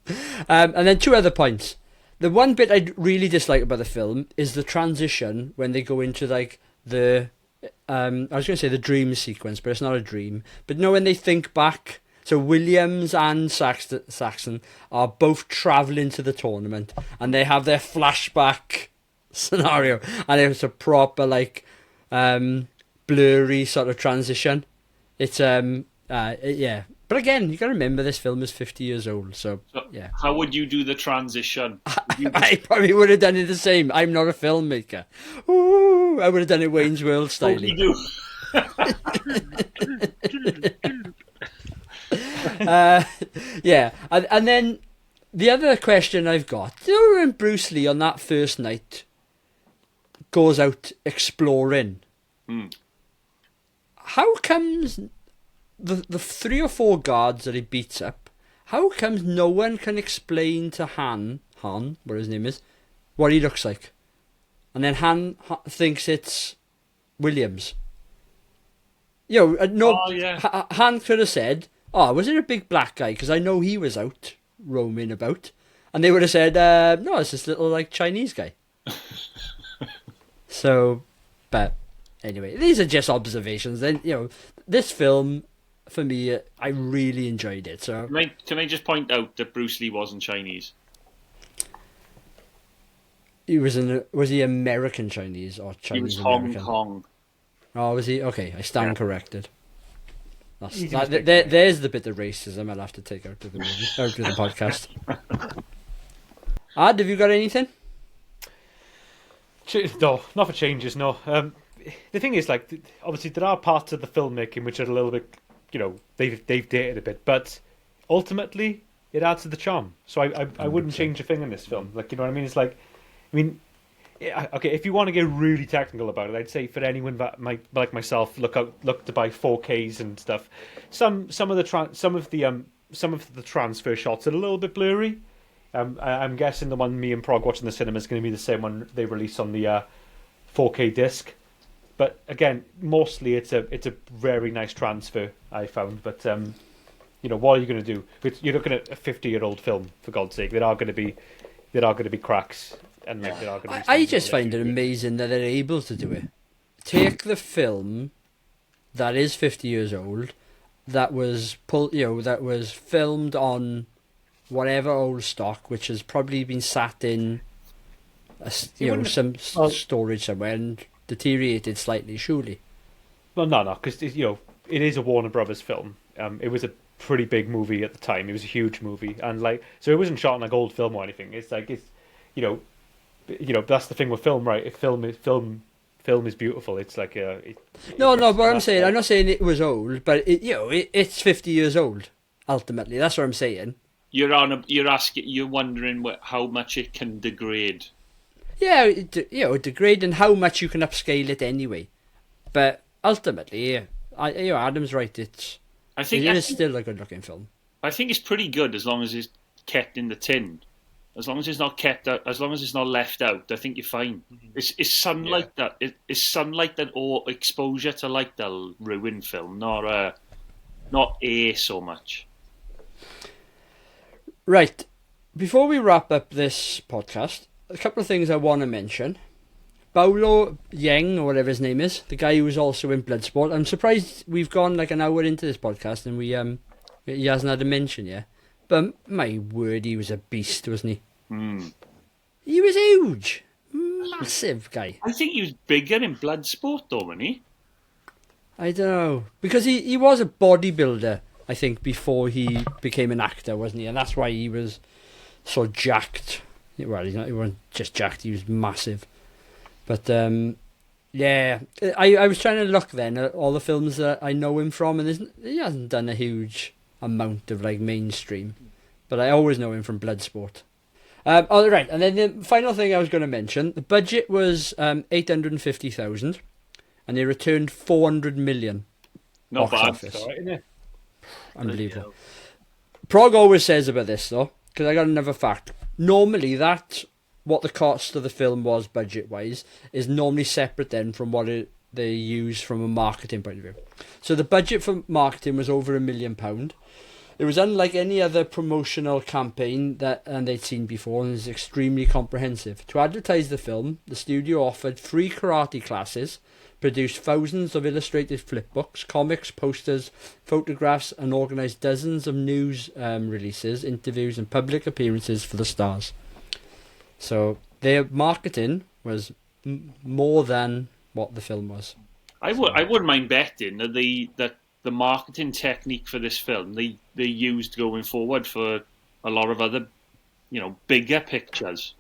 that. And then two other points. The one bit I really dislike about the film is the transition when they go into like the I was going to say the dream sequence, but it's not a dream. But when they think back, so Williams and Saxon are both travelling to the tournament, and they have their flashback scenario, and it's a proper like blurry sort of transition. It's yeah. But again, you got to remember this film is 50 years old, so yeah. How would you do the transition? I probably would have done it the same. I'm not a filmmaker. Ooh, I would have done it Wayne's World style. What would you do? Yeah, and then the other question I've got: do you know when Bruce Lee on that first night goes out exploring? How comes the 3 or 4 guards that he beats up, how comes no one can explain to Han, what his name is, what he looks like? And then Han thinks it's Williams. You know, no. Oh, yeah. Han could have said, "Oh, was it a big black guy?" Because I know he was out roaming about, and they would have said, "No, it's this little like Chinese guy." So, but anyway, these are just observations. Then this film, for me, I really enjoyed it. So can I just point out that Bruce Lee wasn't Chinese? Was he American Chinese or Chinese American? He was Hong Kong. Oh, was he? Okay, I stand corrected. There's the bit of racism I'll have to take out of the movie, out of the podcast. Ad, have you got anything? No, not for changes. No. The thing is, like, obviously there are parts of the filmmaking which are a little bit, they've dated a bit, but ultimately it adds to the charm. So I wouldn't change a thing in this film. Like, you know what I mean? It's like, okay, if you want to get really technical about it, I'd say for anyone that might, like myself, look to buy 4Ks and stuff. Some of the transfer shots are a little bit blurry. I'm guessing the one me and Prog watch in the cinema is going to be the same one they release on the 4K disc. But again, mostly it's a very nice transfer, I found. But what are you going to do? You're looking at a 50-year-old film, for God's sake. There are going to be cracks. And there are going to be I just find it amazing that they're able to do it. Take the film that is 50 years old, that was that was filmed on whatever old stock, which has probably been sat in some storage somewhere and deteriorated slightly, surely. Well, no, because it is a Warner Brothers film. It was a pretty big movie at the time. It was a huge movie, and so it wasn't shot on a gold film or anything. It's that's the thing with film, right? If film is beautiful. It's like no. But I'm not saying it was old, but it's 50 years old. Ultimately, that's what I'm saying. You're wondering how much it can degrade. Yeah, degrade and how much you can upscale it anyway. But ultimately, Adam's right. It is still a good-looking film. I think it's pretty good as long as it's kept in the tin. As long as it's not kept out, as long as it's not left out, I think you're fine. It's sunlight that it's sunlight that or exposure to light that'll ruin film, not air so much. Right. Before we wrap up this podcast, a couple of things I want to mention. Paolo Yang, or whatever his name is, the guy who was also in Bloodsport. I'm surprised we've gone like an hour into this podcast and he hasn't had a mention yet. But my word, he was a beast, wasn't he? He was huge. Massive guy. I think he was bigger in Bloodsport though, wasn't he? I don't know. Because he was a bodybuilder, I think, before he became an actor, wasn't he? And that's why he was so jacked. Well, he wasn't just jacked, he was massive. But, yeah. I was trying to look then at all the films that I know him from, and he hasn't done a huge amount of mainstream, but I always know him from Bloodsport. Right, and then the final thing I was going to mention, the budget was 850,000, and they returned 400 million. Not bad. Right, isn't it? Unbelievable. Prog always says about this though, because I got another fact. Normally, what the cost of the film was budget wise is normally separate then from what they use from a marketing point of view. So the budget for marketing was over £1 million. It was unlike any other promotional campaign that they'd seen before, and is extremely comprehensive. To advertise the film, the studio offered free karate classes, produced thousands of illustrated flipbooks, comics, posters, photographs, and organised dozens of news releases, interviews, and public appearances for the stars. So their marketing was more than what the film was. I wouldn't mind betting that the marketing technique for this film they used going forward for a lot of other, bigger pictures.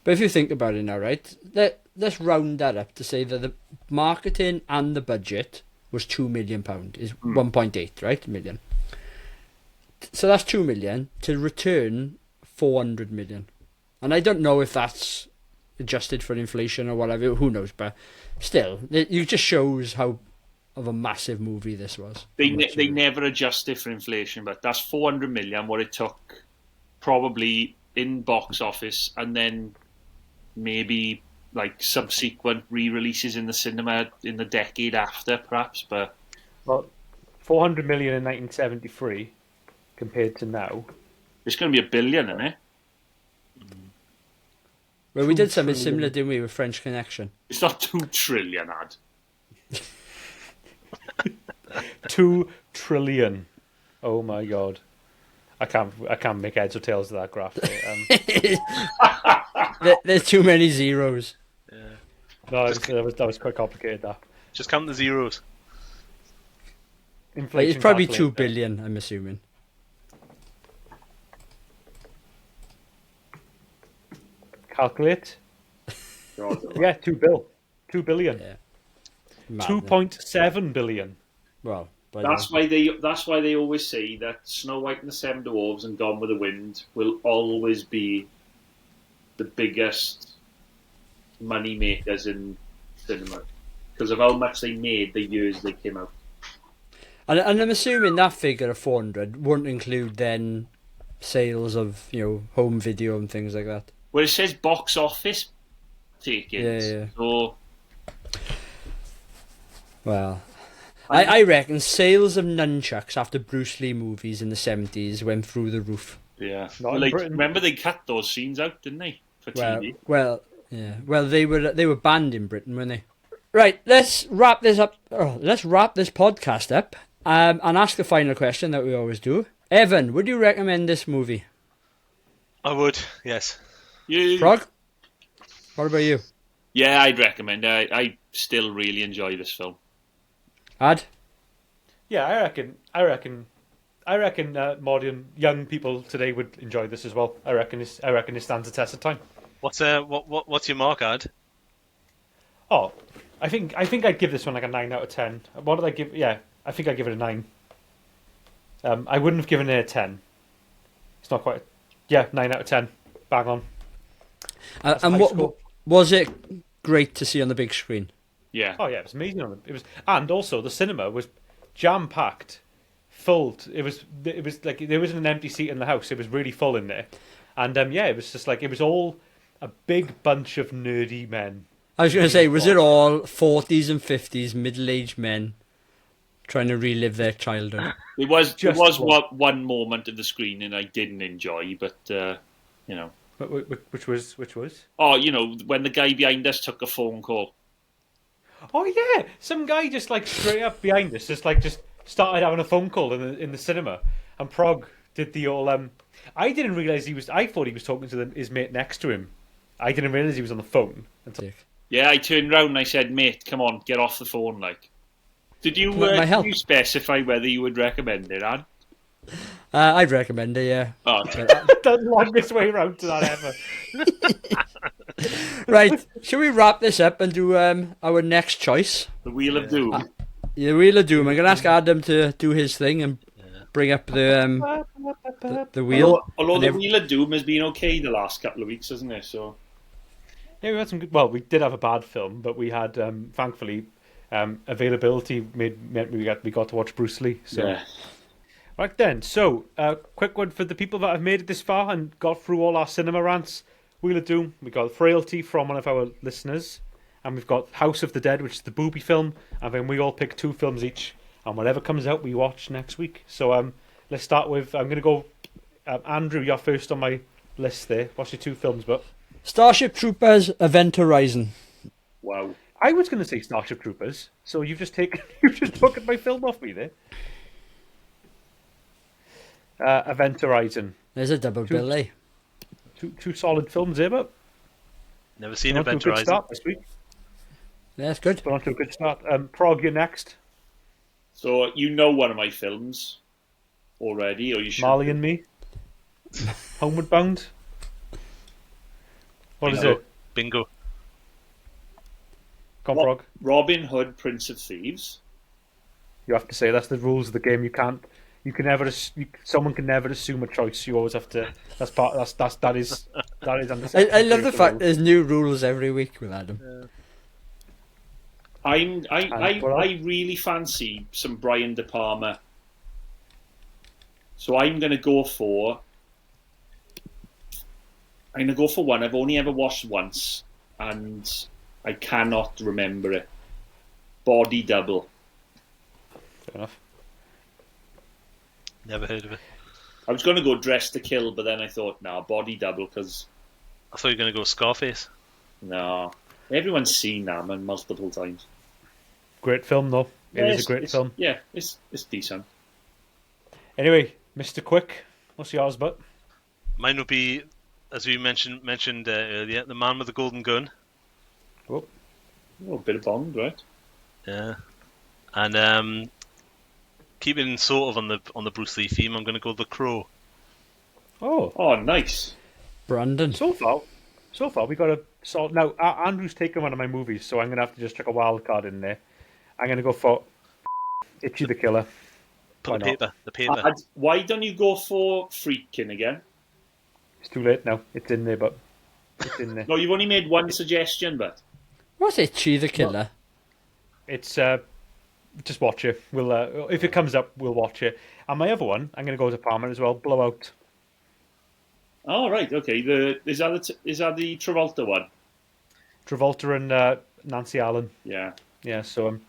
But if you think about it now, right, let's round that up to say that the marketing and the budget was £2 million, is 1.8, right, million. So that's 2 million to return 400 million. And I don't know if that's adjusted for inflation or whatever, who knows, but still, it just shows how of a massive movie this was. They never adjusted for inflation, but that's 400 million, what it took probably in box office, and then maybe like subsequent re-releases in the cinema in the decade after, perhaps. But 400 million in 1973 compared to now, it's going to be $1 billion, isn't it? Well, we did something similar, didn't we, with French Connection? It's not 2 trillion, Ad. 2 trillion. Oh my god! I can't make heads or tails of that graph. There's too many zeros. Yeah. No, that was quite complicated. That. Just count the zeros. Inflation. It's probably 2 billion. I'm assuming. Calculate. Yeah, 2 billion. Yeah. 2.7 billion. Well, that's why they always say that Snow White and the Seven Dwarfs and Gone with the Wind will always be the biggest money makers in cinema because of how much they made the years they came out. And I'm assuming that figure of 400 won't include then sales of home video and things like that. Well, it says box office takings. Yeah. So, well, I reckon sales of nunchucks after Bruce Lee movies in the 70s went through the roof. Yeah. Not in Britain. Remember they cut those scenes out, didn't they, for TV? Well, yeah. Well, they were banned in Britain, weren't they? Right. Let's wrap this up. Let's wrap this podcast up and ask the final question that we always do. Evan, would you recommend this movie? I would. Yes. Frog? What about you? Yeah, I'd recommend it. I still really enjoy this film. Ad? Yeah, I reckon modern young people today would enjoy this as well. I reckon it stands the test of time. What's your mark, Ad? Oh, I think I'd give this one like a 9 out of 10. What did I give? Yeah, I think I'd give it a 9. I wouldn't have given it a 10. It's not quite. Yeah, 9 out of 10. Bang on. And what was it great to see on the big screen? Yeah. Oh yeah, it was amazing. And also the cinema was jam packed, full. It was like there wasn't an empty seat in the house. It was really full in there, and it was just like it was all a big bunch of nerdy men. I was going to say, was it all 40s and 50s middle-aged men trying to relive their childhood? There was one moment of the screening I didn't enjoy, but Which was? Oh, when the guy behind us took a phone call. Oh yeah, some guy just like straight up behind us, just started having a phone call in the cinema, and Prog did the all. I didn't realize he was. I thought he was talking to his mate next to him. I didn't realize he was on the phone. Yeah, I turned around and I said, "Mate, come on, get off the phone!" Like, did you specify whether you would recommend it, Anne? I'd recommend it, yeah. Oh, the longest way round to that ever. Right, shall we wrap this up and do our next choice? The Wheel of Doom. The Wheel of Doom. I'm going to ask Adam to do his thing and bring up the wheel. Although the Wheel of Doom has been okay the last couple of weeks, hasn't it? So yeah, we had some good. Well, we did have a bad film, but we had thankfully availability meant we got to watch Bruce Lee. So. Yeah. Right then, so quick one for the people that have made it this far and got through all our cinema rants. Wheel of Doom, we got Frailty from one of our listeners, and we've got House of the Dead, which is the booby film, and then we all pick 2 films each, and whatever comes out we watch next week. So let's start with, I'm going to go, Andrew, you're first on my list there. What's your 2 films, but Starship Troopers, Event Horizon. Wow. I was going to say Starship Troopers, so you've just taken my film off me there. Event Horizon. There's a double bill, Two solid films here, but never seen Event Horizon. Start this week. Yeah, that's good. We're on to a good start. Prague, you're next. So you know one of my films already, or you should. Marley and Me. Homeward Bound. What is it? Bingo. Come on, Prague. Robin Hood, Prince of Thieves. You have to say that's the rules of the game. You can't. You can never. Someone can never assume a choice. You always have to. That is. I love the fact there's new rules every week with Adam. I really fancy some Brian De Palma. So I'm gonna go for one I've only ever watched once, and I cannot remember it. Body Double. Fair enough. Never heard of it. I was going to go Dress to Kill, but then I thought, nah, Body Double, because... I thought you were going to go Scarface. No. Everyone's seen that, man, multiple times. Great film, though. It is a great film. Yeah, it's decent. Anyway, Mr. Quick, what's yours, but? Mine would be, as we mentioned earlier, The Man with the Golden Gun. Oh, a bit of Bond, right? Yeah. And keeping sort of on the Bruce Lee theme, I'm going to go The Crow. Oh, nice. Brandon. So far we got a sort. Now Andrew's taken one of my movies, so I'm going to have to just chuck a wild card in there. I'm going to go for Itchy the Killer. Put the paper. Why don't you go for Freakin' again? It's too late now. It's in there, but it's in there. No, you've only made one suggestion, but What's Itchy the Killer? It's just watch it. We'll if it comes up, we'll watch it. And my other one, I'm going to go to Palmer as well. Blowout. Oh right, okay. Is that the Travolta one? Travolta and Nancy Allen. Yeah. Yeah. So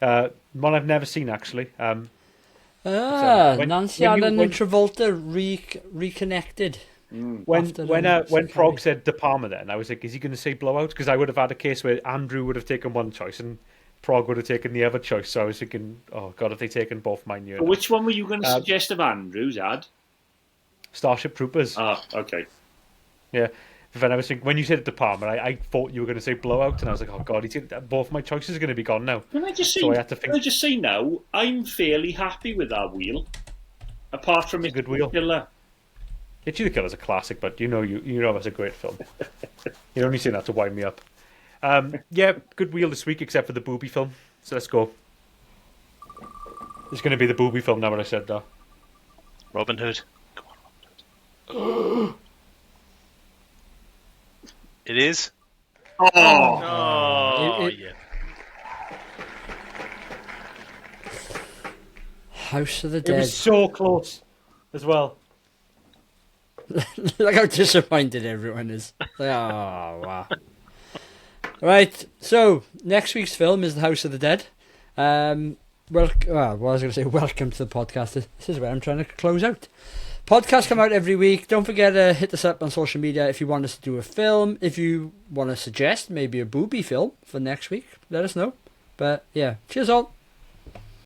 one I've never seen actually. Nancy Allen and Travolta reconnected. When Prague said De Palma, then I was like, is he going to say Blowout? Because I would have had a case where Andrew would have taken one choice and Prague would have taken the other choice. So I was thinking, oh god, if they taken both mine, So which one were you going to suggest of Andrew's ad? Starship Troopers. Ah, okay. Yeah. Then I was thinking, when you said De Palma, I thought you were going to say Blowout, and I was like, oh god, both my choices are going to be gone now. Can I just say now, I'm fairly happy with our wheel. Apart from it's a good wheel. Killer. Itchy the Killer's a classic, but you know it's a great film. You're only saying that to wind me up. Yeah, good wheel this week, except for the booby film. So let's go. It's going to be the booby film now. What I said that. Robin Hood. Come on, Robin Hood. It is. Yeah. House of the Dead. It was so close, as well. Look how disappointed everyone is. Like, oh, wow. Right, so next week's film is The House of the Dead. What I was going to say, welcome to the podcast. This is where I'm trying to close out. Podcasts come out every week. Don't forget to hit us up on social media if you want us to do a film. If you want to suggest maybe a booby film for next week, let us know. But yeah, cheers all.